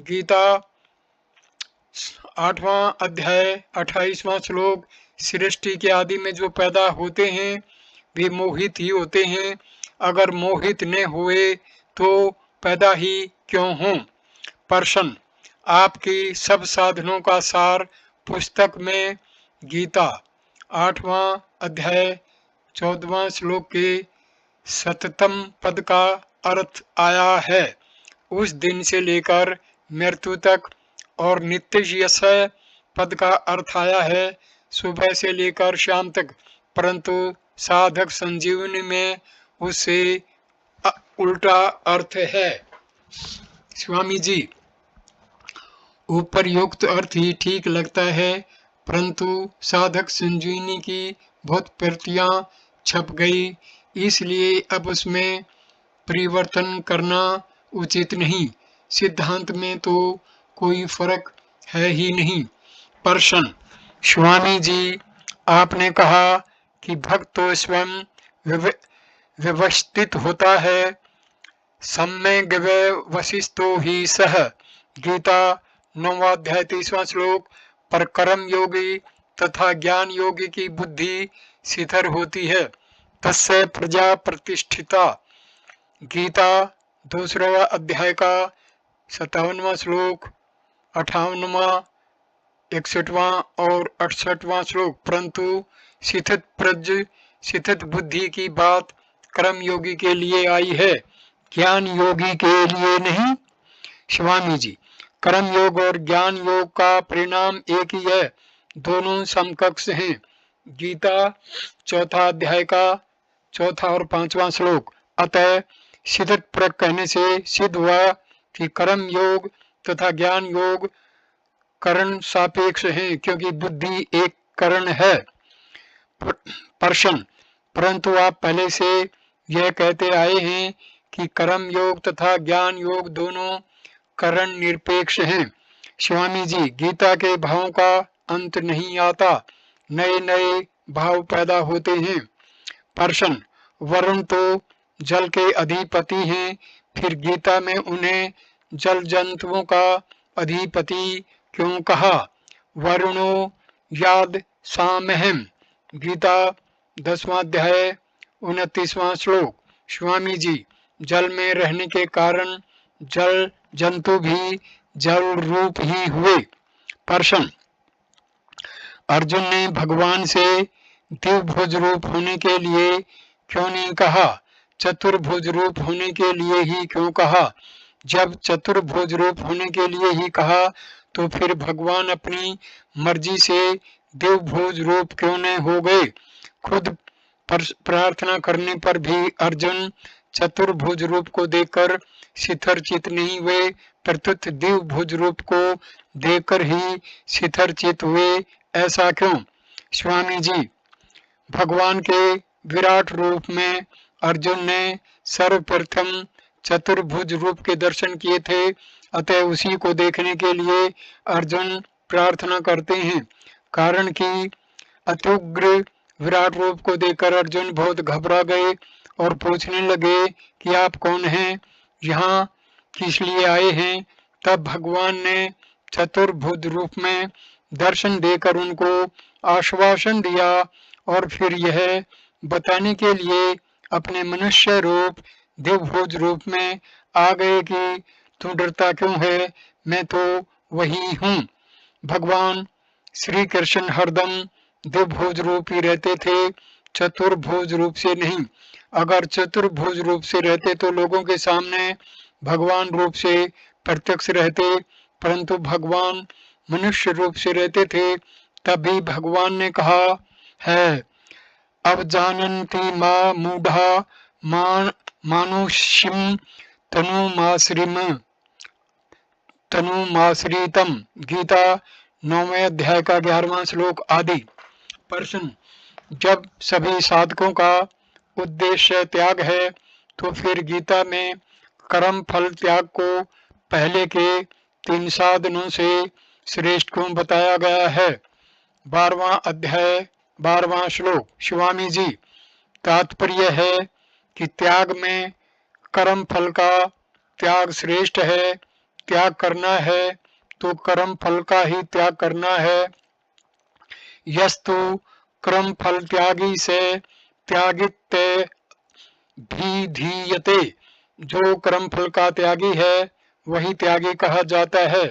गीता 8वां अध्याय 28वां श्लोक। सृष्टि के आदि में जो पैदा होते हैं वे मोहित ही होते हैं। अगर मोहित न हुए तो पैदा ही क्यों हों? प्रश्न, आपकी सब साधनों का सार पुस्तक में गीता 8वां अध्याय 14वां श्लोक के 7वें पद का अर्थ आया है। उस दिन से लेकर मृत्यु तक, और नित्य यश पद का अर्थ आया है सुबह से लेकर शाम तक, परंतु साधक संजीवनी में उससे उल्टा अर्थ है। स्वामी जी, उपरयुक्त अर्थ ही ठीक लगता है, परंतु साधक संजीवनी की बहुत प्रतियां छप गई, इसलिए अब उसमें परिवर्तन करना उचित नहीं। सिद्धांत में तो कोई फर्क है ही नहीं। प्रश्न, स्वामी जी, आपने कहा कि भक्त तो स्वयं व्यवस्थित होता है, सम्यक व्यवसितो ही सह, गीता 9वां अध्याय 30वां श्लोक। पर कर्म योगी तथा ज्ञान योगी की बुद्धि शिथिल होती है, तस्य प्रजा प्रतिष्ठिता, गीता 2वां अध्याय का 57वां श्लोक, 58वां, 61वां और 68वां श्लोक। परंतु शिथित बुद्धि की बात कर्म योगी के लिए आई है, ज्ञान योगी के लिए नहीं। स्वामी जी, कर्म योग और ज्ञान योग का परिणाम एक ही है, दोनों समकक्ष हैं। गीता 4वां अध्याय का 4वां और 5वां श्लोक। अतः शिथित प्रक कहने से सिद्ध हुआ कि कर्म योग तथा ज्ञान योग करण सापेक्ष हैं, क्योंकि बुद्धि एक करण है। प्रश्न, परंतु आप पहले से यह कहते आए हैं कि कर्म योग तथा ज्ञान योग दोनों करण निरपेक्ष हैं। स्वामी जी, गीता के भावों का अंत नहीं आता, नए नए भाव पैदा होते हैं। प्रश्न, वरुण तो जल के अधिपति हैं, फिर गीता में उन्हें जल जंतुओं का अधिपति क्यों कहा? वरुणो याद सामहम, गीता 10वां अध्याय 29वां श्लोक। स्वामी जी, जल में रहने के कारण जल जंतु भी जल रूप ही हुए। प्रश्न, अर्जुन ने भगवान से द्विभुज रूप होने के लिए क्यों नहीं कहा? चतुर्भुज रूप होने के लिए ही क्यों कहा? जब चतुर्भुज रूप होने के लिए ही कहा तो फिर भगवान अपनी मर्जी से द्विभुज रूप क्यों नहीं हो गए? खुद प्रार्थना करने पर भी अर्जुन चतुर्भुज रूप को देखकर शिथिरचित नहीं हुए, प्रत्युत द्विभुज रूप को देखकर ही शिथिरचित हुए, ऐसा क्यों? स्वामी जी, भगवान के विराट रूप में अर्जुन ने सर्वप्रथम चतुर्भुज रूप के दर्शन किए थे, अतः उसी को देखने के लिए अर्जुन प्रार्थना करते हैं। कारण कि अत्युग्र विराट रूप को देखकर अर्जुन बहुत घबरा गए और पूछने लगे कि आप कौन हैं, यहाँ किस लिए आए हैं? तब भगवान ने चतुर्भुज रूप में दर्शन देकर उनको आश्वासन दिया और फिर यह बताने के लिए अपने मनुष्य रूप द्विभुज रूप में आ गए कि तू डरता क्यों है, मैं तो वही हूँ। भगवान श्री कृष्ण हरदम द्विभुज रूप ही रहते थे, चतुर्भुज रूप से नहीं। अगर चतुर्भुज रूप से रहते तो लोगों के सामने भगवान रूप से प्रत्यक्ष रहते, परंतु भगवान मनुष्य रूप से रहते थे। तभी भगवान ने कहा है, अब जानन्ति मा मूढ़ा मानुष्यम तनुमाश्रितम, गीता 9वें अध्याय का 11वां श्लोक आदि। प्रश्न, जब सभी साधकों का उद्देश्य त्याग है तो फिर गीता में कर्म फल त्याग को पहले के 3 साधनों से श्रेष्ठ क्यों बताया गया है? 12वां अध्याय 12वां श्लोक। स्वामी जी, तात्पर्य है कि त्याग में कर्म फल का त्याग श्रेष्ठ है। त्याग करना है तो कर्म फल का ही त्याग करना है। यस्तु कर्म फल त्यागी से त्यागित भी धीयते, जो कर्म फल का त्यागी है वही त्यागी कहा जाता है।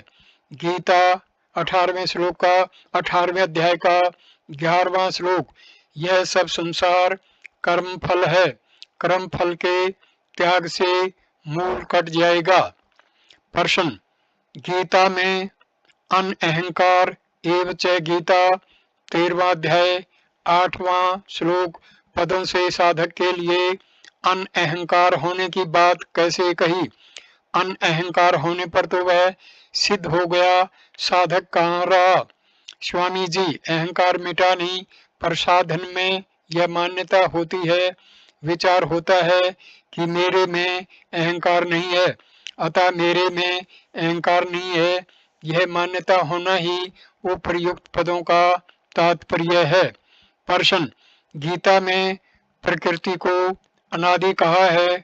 गीता 18वें श्लोक का 18वें अध्याय का 11वां श्लोक। यह सब संसार कर्म फल है, कर्म फल के त्याग से मूल कट जाएगा। प्रश्न, गीता में अनअहंकार एवच गीता 13वां अध्याय 8वां श्लोक पदों से साधक के लिए अनअहंकार होने की बात कैसे कही? अनअहंकार होने पर तो वह सिद्ध हो गया, साधक कहाँ रहा? स्वामी जी, अहंकार मिटा नहीं, पर साधन में यह मान्यता होती है, विचार होता है कि मेरे में अहंकार नहीं है, अतः मेरे में अहंकार नहीं है। यह मान्यता होना ही उपर्युक्त पदों का तात्पर्य है। प्रश्न, गीता में प्रकृति को अनादि कहा है,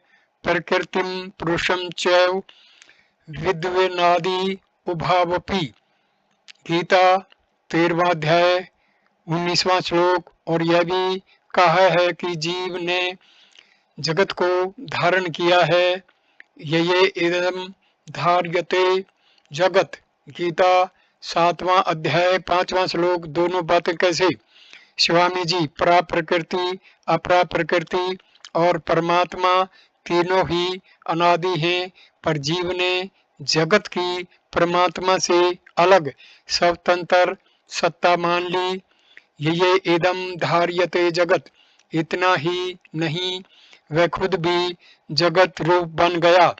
प्रकृतिम पुरुषम चैव विद्वेनादि उभावपि, गीता 13वां अध्याय 19वां श्लोक। और यह भी कहा है कि जीव ने जगत को धारण किया है, ये इदम धार्यते जगत, गीता 7वां अध्याय 5वां श्लोक। दोनों बातें कैसे? स्वामी जी, परा प्रकृति, अपरा प्रकृति और परमात्मा तीनों ही अनादि हैं, पर जीव ने जगत की परमात्मा से अलग स्वतंत्र सत्ता मान ली। ये इदम धार्यते जगत, इतना ही नहीं, वह खुद भी जगत रूप बन गया।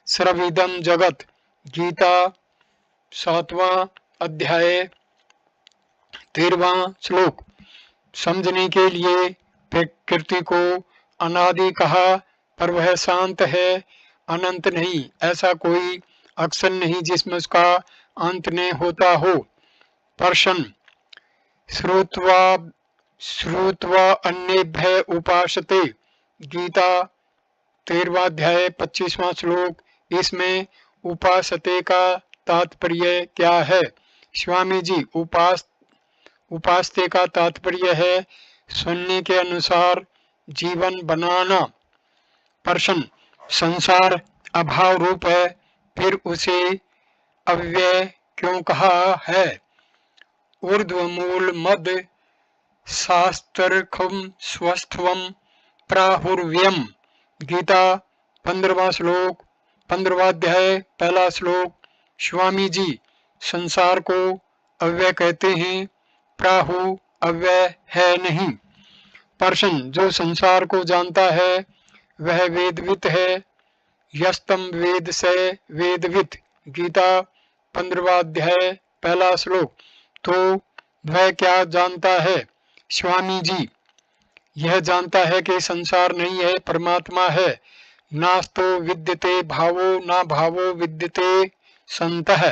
सर्वइदम जगत, गीता 7वां अध्याय 13वां श्लोक। समझने के लिए प्रकृति को अनादि कहा, पर वह शांत है, अनंत नहीं। ऐसा कोई अक्षर नहीं जिसमें उसका अंत नहीं होता हो। प्रश्न, श्रुत्वा अन्येभ्य उपासते, गीता 13वां अध्याय 25वां श्लोक। इसमें उपासते का तात्पर्य क्या है? स्वामी जी, उपासते का तात्पर्य है सुनने के अनुसार जीवन बनाना। प्रश्न, संसार अभाव रूप है, फिर उसे अव्यय क्यों कहा है? ऊर्ध्वमूल मद शास्त्रखम स्वस्थवम प्राहुर्व्यम। गीता 15वां श्लोक, 15वां अध्याय, पहला श्लोक। स्वामी जी, संसार को अव्यय कहते हैं, प्राहु अव्यय है नहीं। प्रश्न, जो संसार को जानता है वह वेदवित है। यस्तम वेद से वेदवित। गीता 15वां अध्याय, पहला श्लोक। तो वह क्या जानता है? स्वामी जी, यह जानता है कि संसार नहीं है, परमात्मा है। नास्तो विद्यते भावो ना भावो विद्यते संतः।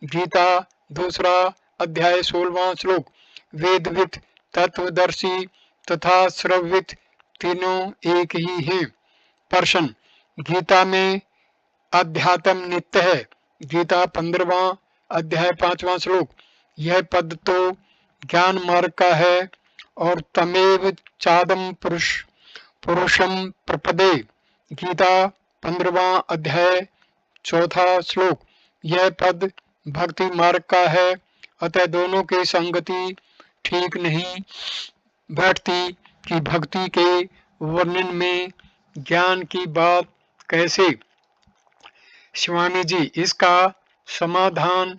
गीता 2 अध्याय 16वां श्लोक। वेदवित, तत्वदर्शी तथा श्रववित तीनों एक ही हैं। प्रश्न, गीता में अध्यात्म नित्य है। गीता 15वां अध्याय 5वां श्लोक। यह पद तो ज्ञान मार्ग का है और तमेव चादम पुरुषम प्रपदे। गीता 15वां अध्याय 4था श्लोक। यह पद भक्ति मार्ग का है, अतः दोनों की संगति ठीक नहीं बैठती कि भक्ति के वर्णन में ज्ञान की बात कैसे? स्वामी जी, इसका समाधान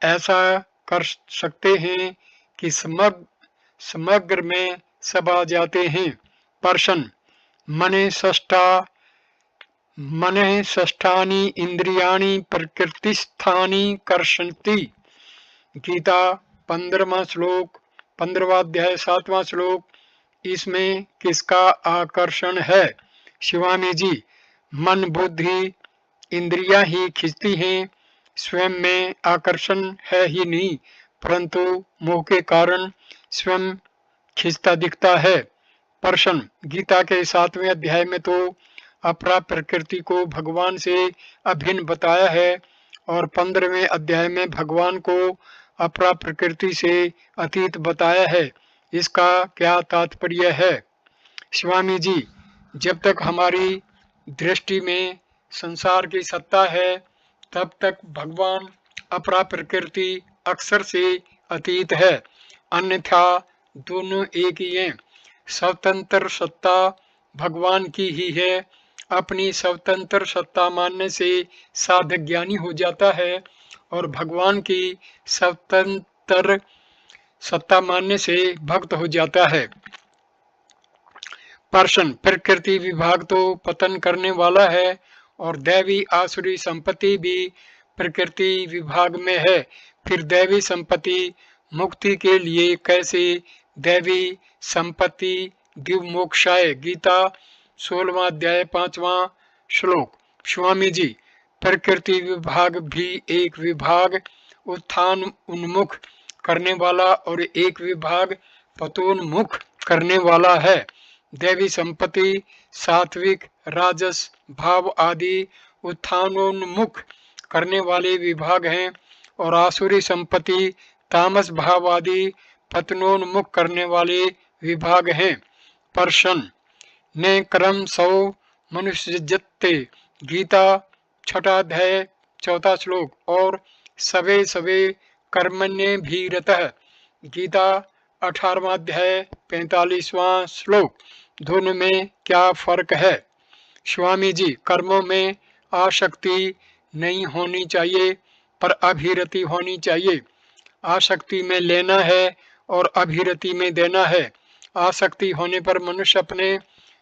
ऐसा कर सकते हैं कि समग्र में सब आ जाते हैं। प्रश्न, मने षष्ठानि इंद्रियाणि प्रकृतिस्थानि कर्षन्ति। गीता 15वां श्लोक, 15वां अध्याय 7वां श्लोक। इसमें किसका आकर्षण है? स्वामी जी, मन बुद्धि इंद्रियां ही खींचती हैं, स्वयं में आकर्षण है ही नहीं, परंतु मोह के कारण स्वयं खींचता दिखता है। प्रश्न, गीता के 7वें अध्याय में तो अपरा प्रकृति को भगवान से अभिन्न बताया है और 15वें अध्याय में भगवान को अपरा प्रकृति से अतीत बताया है। इसका क्या तात्पर्य है? स्वामी जी, जब तक हमारी दृष्टि में संसार की सत्ता है तब तक भगवान अपरा प्रकृति अक्षर से अतीत है, अन्यथा दोनों एक ही हैं। स्वतंत्र सत्ता भगवान की ही है। अपनी स्वतंत्र सत्ता मानने से साधक ज्ञानी हो जाता है और भगवान की स्वतंत्र सत्ता मानने से भक्त हो जाता है। प्रश्न, प्रकृति विभाग तो पतन करने वाला है और दैवी आसुरी संपत्ति भी प्रकृति विभाग में है, फिर दैवी संपत्ति मुक्ति के लिए कैसे दैवी संपत्ति दिव मोक्षाय। गीता 16वां अध्याय 5वां श्लोक। स्वामी जी, प्रकृति विभाग भी एक विभाग उत्थान उन्मुख करने वाला और एक विभाग पतोन्मुख करने वाला है। दैवी संपत्ति सात्विक राजस भाव आदि उत्थानोन्मुख करने वाले विभाग हैं और आसुरी संपत्ति तामस भाव आदि पतनोन्मुख करने वाले विभाग हैं। प्रश्न, ने कर्म सौ मनुष्य जत्ते। गीता 6वां अध्याय 4था श्लोक। और सवे सवे कर्मण्य भी रतः। गीता 18वां अध्याय 45वां श्लोक। दोनों में क्या फर्क है? स्वामी जी, कर्मों में आसक्ति नहीं होनी चाहिए पर अभिरति होनी चाहिए। आसक्ति में लेना है और अभिरति में देना है। आसक्ति होने पर मनुष्य अपने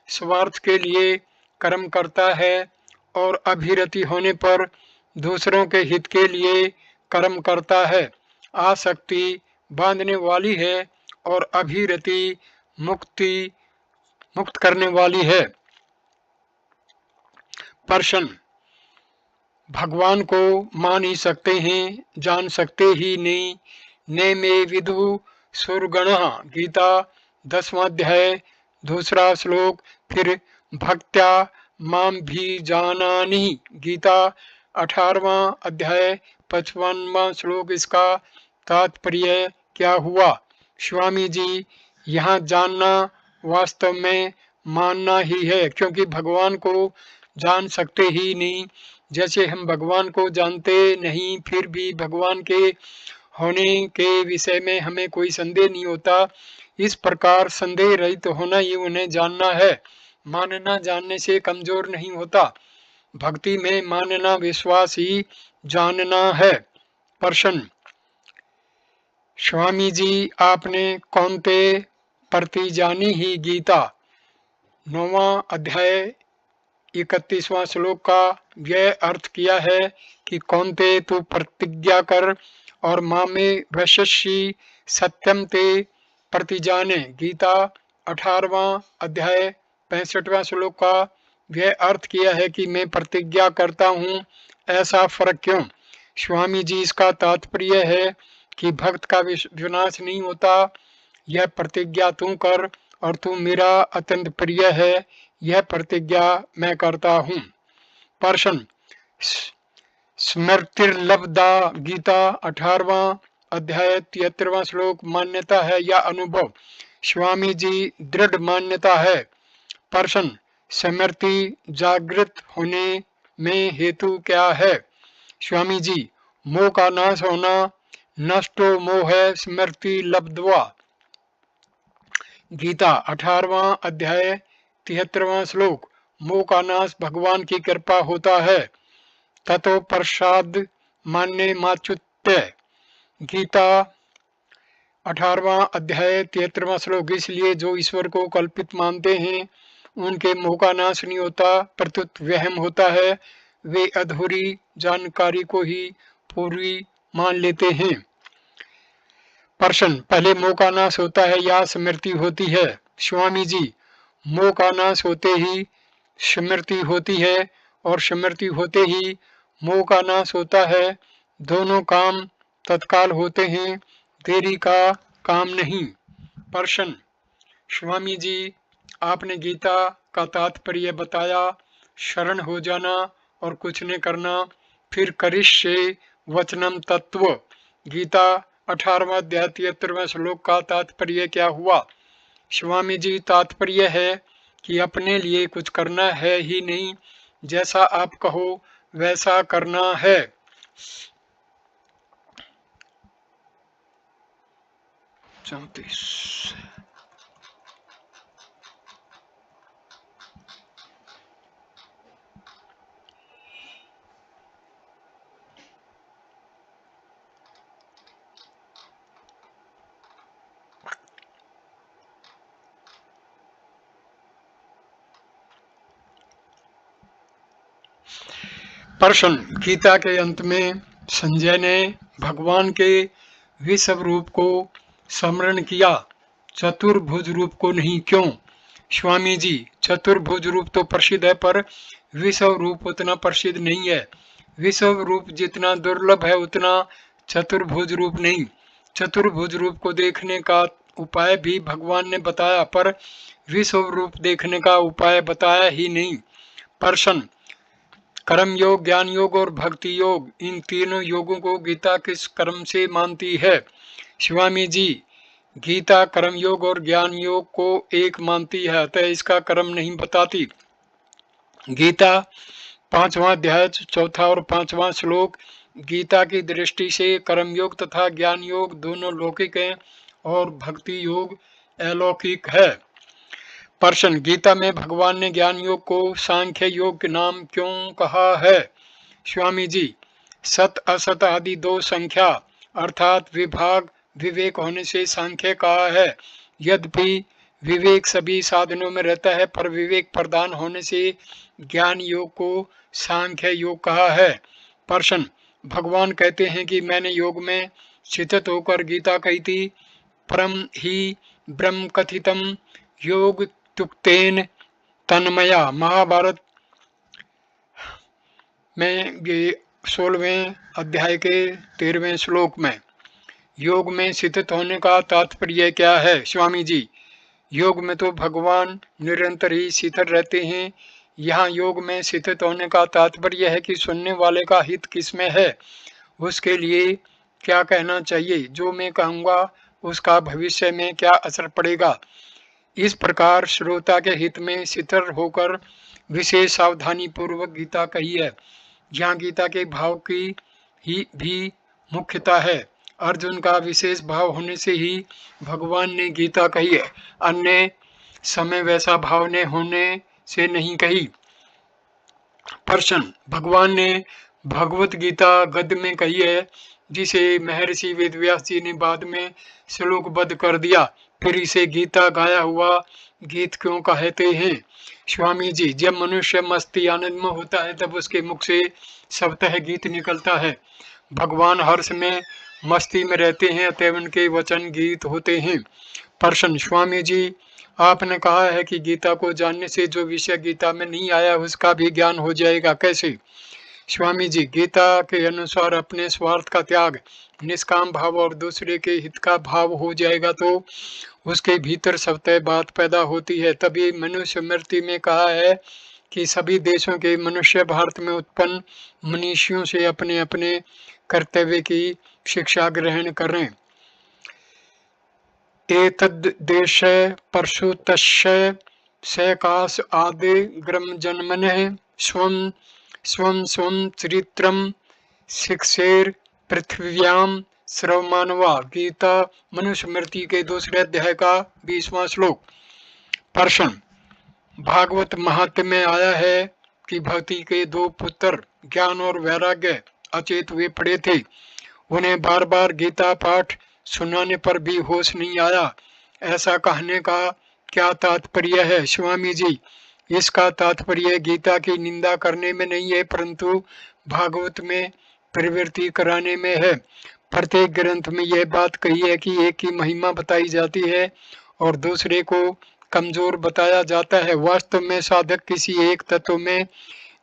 स्वार्थ के लिए कर्म करता है और अभिरति होने पर दूसरों के हित के लिए कर्म करता है। आसक्ति बांधने वाली है और अभिरति मुक्त करने वाली है। प्रश्न, भगवान को मान ही सकते हैं, जान सकते ही नहीं। ने में विदु सुरगणः। गीता 10वां अध्याय 2 श्लोक। फिर भक्त्या माम भी जानानि। गीता 18वां अध्याय 55वां श्लोक। इसका तात्पर्य क्या हुआ? स्वामी जी, यहाँ जानना वास्तव में मानना ही है, क्योंकि भगवान को जान सकते ही नहीं। जैसे हम भगवान को जानते नहीं, फिर भी भगवान के होने के विषय में हमें कोई संदेह नहीं होता, इस प्रकार संदेह रहित तो होना ही उन्हें जानना है। मानना जानने से कमजोर नहीं होता। भक्ति में मानना विश्वास ही जानना है। प्रश्न, स्वामी जी, आपने कौनते प्रति जानी ही गीता 9वां अध्याय 31वां श्लोक का यह अर्थ किया है कि कौनते तू प्रतिज्ञा कर और माँ में वैश्यसी सत्यम ते प्रतिजाने। गीता 18वां अध्याय 65वां श्लोक का यह अर्थ किया है कि मैं प्रतिज्ञा करता हूँ। ऐसा फर्क क्यों? स्वामी जी, इसका तात्पर्य है कि भक्त का विनाश नहीं होता। यह प्रतिज्ञा तू कर और तू मेरा अत्यंत प्रिय है, यह प्रतिज्ञा मैं करता हूँ। प्रश्न, स्मृतिर्लब्धा। गीता 18वां अध्याय 73वां श्लोक मान्यता है या अनुभव? स्वामी जी, दृढ़ मान्यता है। प्रश्न, स्मृति जागृत होने में हेतु क्या है? स्वामी जी, मोह का नाश होना। नष्टो मोह स्मृति लब्ध्वा। गीता 18वां अध्याय 73वां श्लोक। मोह का नाश भगवान की कृपा होता है। ततो प्रसाद मान्य माच्युत्य। गीता 18वां अध्याय 73वां श्लोक। इसलिए जो ईश्वर को कल्पित मानते हैं उनके मोह का नाश नहीं होता, प्रत्युत वहम होता है। वे अधूरी जानकारी को ही पूरी मान लेते हैं। प्रश्न, पहले मोह का नाश होता है या स्मृति होती है? स्वामी जी, मोह का नाश होते ही स्मृति होती है और स्मृति होते ही मोह का नाश होता है। दोनों काम तत्काल होते हैं, देरी का काम नहीं। प्रश्न, स्वामी जी, आपने गीता का तात्पर्य बताया, शरण हो जाना और कुछ न करना, फिर करिष्ये वचनम तत्व। गीता 18वां अध्याय 73वां श्लोक का तात्पर्य क्या हुआ? स्वामी जी, तात्पर्य है कि अपने लिए कुछ करना है ही नहीं, जैसा आप कहो वैसा करना है। प्रश्न, गीता के अंत में संजय ने भगवान के विश्व रूप को स्मरण किया, चतुर्भुज रूप को नहीं, क्यों? स्वामी जी, चतुर्भुज रूप तो प्रसिद्ध है पर विश्व रूप उतना प्रसिद्ध नहीं है। विश्व रूप जितना दुर्लभ है उतना चतुर्भुज रूप नहीं। चतुर्भुज रूप को देखने का उपाय भी भगवान ने बताया, पर विश्व रूप देखने का उपाय बताया ही नहीं। प्रश्न, कर्म योग, ज्ञान योग और भक्ति योग, इन तीनों योगों को गीता किस कर्म से मानती है? स्वामी जी, गीता कर्म योग और ज्ञान योग को एक मानती है, अतः इसका कर्म नहीं बताती। गीता 5वां अध्याय 4था और 5वां श्लोक। गीता की दृष्टि से कर्म योग तथा ज्ञान योग दोनों लौकिक हैं और भक्ति योग अलौकिक है। प्रश्न, गीता में भगवान ने ज्ञान योग को सांख्य योग के नाम क्यों कहा है? स्वामी जी, सत असत आदि दो संख्या अर्थात विभाग विवेक होने से सांख्य कहा है। यद्यपि विवेक सभी साधनों में रहता है, पर विवेक प्रदान होने से ज्ञान योग को सांख्य योग कहा है। प्रश्न, भगवान कहते हैं कि मैंने योग में स्थित होकर गीता कही थी। परम ही ब्रह्म कथितम योग तुक्तेन तन्मया। महाभारत में ये 16वें अध्याय के 13वें श्लोक में योग में स्थित होने का तात्पर्य क्या है? स्वामी जी, योग में तो भगवान निरंतर ही स्थित रहते हैं, यहाँ योग में स्थित होने का तात्पर्य है कि सुनने वाले का हित किसमें है, उसके लिए क्या कहना चाहिए, जो मैं कहूँगा उसका भविष्य में क्या असर पड़ेगा। इस प्रकार श्रोता के हित में स्थिर होकर विशेष सावधानी पूर्वक गीता कही है। यहाँ गीता के भाव की ही भी मुख्यता है। अर्जुन का विशेष भाव होने से ही भगवान ने गीता कही है, अन्य समय वैसा भाव ने होने से नहीं कही। प्रश्न, भगवान ने भगवत गीता गद्य में कही है, जिसे महर्षि वेदव्यास जी ने बाद में श्लोकबद्ध कर दिया, फिर इसे गीता गाया हुआ गीत क्यों कहते हैं? स्वामी जी, जब मनुष्य मस्ती आनंद में होता है तब उसके मुख से स्वतः गीत निकलता है। भगवान हर्ष में मस्ती में रहते हैं, अतः उनके वचन गीत होते हैं। प्रश्न, स्वामी जी, आपने कहा है कि गीता को जानने से जो विषय गीता में नहीं आया उसका भी ज्ञान हो जाएगा, कैसे? स्वामी जी, गीता के अनुसार अपने स्वार्थ का त्याग, निष्काम भाव और दूसरे के हित का भाव हो जाएगा तो उसके भीतर स्वतः बात पैदा होती है। तभी मनुष्य स्मृति में कहा है कि सभी देशों के मनुष्य भारत में उत्पन्न मनीषियों से अपने अपने कर्तव्य की शिक्षा ग्रहण करें। एतद्देशे परशुतस्य सैकाश आदि ग्रम जन्मनः स्वं स्वं स्वं चरित्रम शिक्षेर पृथ्व्याम श्रवमानवा। गीता मनुस्मृति के दूसरे अध्याय का 20वां श्लोक। प्रश्न, भागवत महात्म्य में आया है कि भक्ति के दो पुत्र ज्ञान और वैराग्य अचेत हुए पड़े थे, उन्हें बार बार गीता पाठ सुनाने पर भी होश नहीं आया। ऐसा कहने का क्या तात्पर्य है? स्वामी जी, इसका तात्पर्य गीता की निंदा करने में नहीं है, परंतु भागवत में प्रवृत्ति कराने में है। प्रत्येक ग्रंथ में यह बात कही है कि एक की महिमा बताई जाती है और दूसरे को कमजोर बताया जाता है। वास्तव में साधक किसी एक तत्व में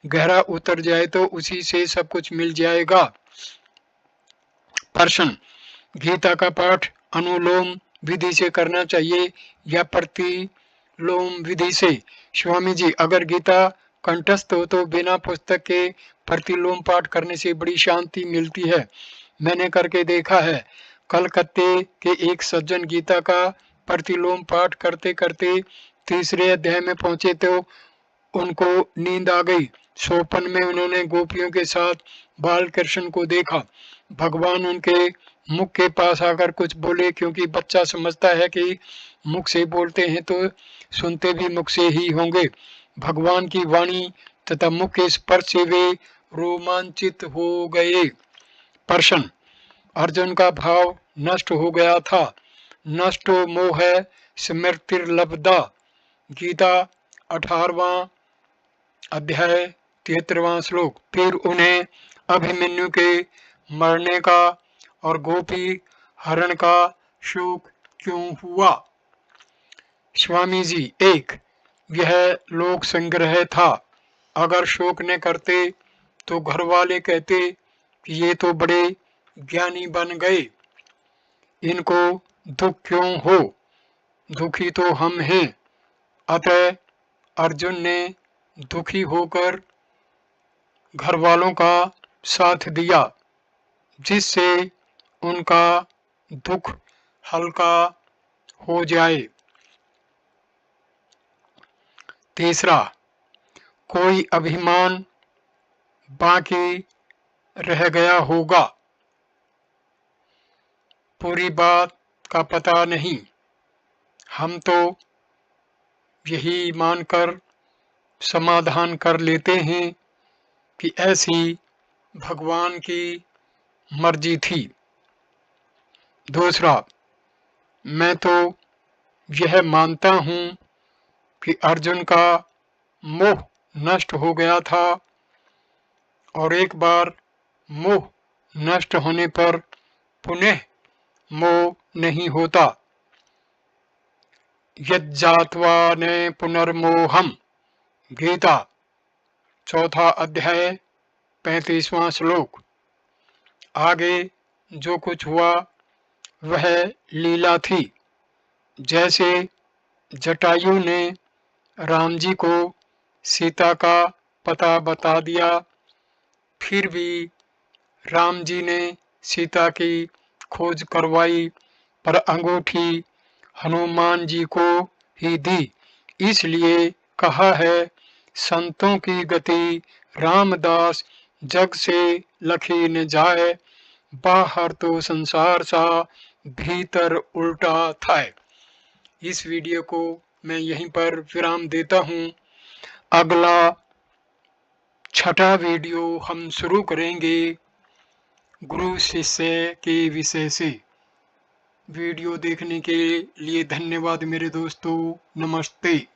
गहरा उतर जाए तो उसी से सब कुछ मिल जाएगा। प्रश्न, गीता का पाठ अनुलोम विधि से करना चाहिए या प्रतिलोम विधि से? स्वामी जी, अगर गीता कंठस्थ हो तो बिना पुस्तक के प्रतिलोम पाठ करने से बड़ी शांति मिलती है। मैंने करके देखा है। कलकत्ते के एक सज्जन गीता का प्रतिलोम पाठ करते करते तीसरे अध्याय में पहुंचे तो उनको नींद आ गई। सोपन में उन्होंने गोपियों के साथ बाल कृष्ण को देखा। भगवान उनके मुख के पास आकर कुछ बोले, क्योंकि बच्चा समझता है कि मुख से बोलते हैं तो सुनते भी मुख से ही होंगे। भगवान की वाणी तथा मुख के स्पर्श से वे रोमांचित हो गए। प्रश्न, अर्जुन का भाव नष्ट हो गया था। नष्टो मोह स्मृतिर्लब्धा। गीता 18वां अध्याय 73वां श्लोक। फिर उन्हें अभिमन्यु के मरने का और गोपी हरण का शोक क्यों हुआ? स्वामी जी, एक, यह लोक संग्रह था। अगर शोक न करते तो घर वाले कहते कि ये तो बड़े ज्ञानी बन गए, इनको दुख क्यों हो? दुखी तो हम हैं। अतः अर्जुन ने दुखी होकर घर वालों का साथ दिया, जिससे उनका दुख हल्का हो जाए। तीसरा, कोई अभिमान बाकी रह गया होगा। पूरी बात का पता नहीं। हम तो यही मानकर समाधान कर लेते हैं कि ऐसी भगवान की मर्जी थी। दूसरा, मैं तो यह मानता हूं कि अर्जुन का मोह नष्ट हो गया था और एक बार मोह नष्ट होने पर पुनः मोह नहीं होता। यज्जात्वा न पुनर्मोहम। गीता 4था अध्याय 35वां श्लोक। आगे जो कुछ हुआ वह लीला थी। जैसे जटायु ने राम जी को सीता का पता बता दिया। फिर भी राम जी ने सीता की खोज करवाई, पर अंगूठी हनुमान जी को ही दी। इसलिए कहा है, संतों की गति रामदास, जग से लखी न जाए, बाहर तो संसार सा, भीतर उल्टा था। इस वीडियो को मैं यहीं पर विराम देता हूँ। अगला छठा वीडियो हम शुरू करेंगे गुरु शिष्य के विषय से। वीडियो देखने के लिए धन्यवाद मेरे दोस्तों। नमस्ते।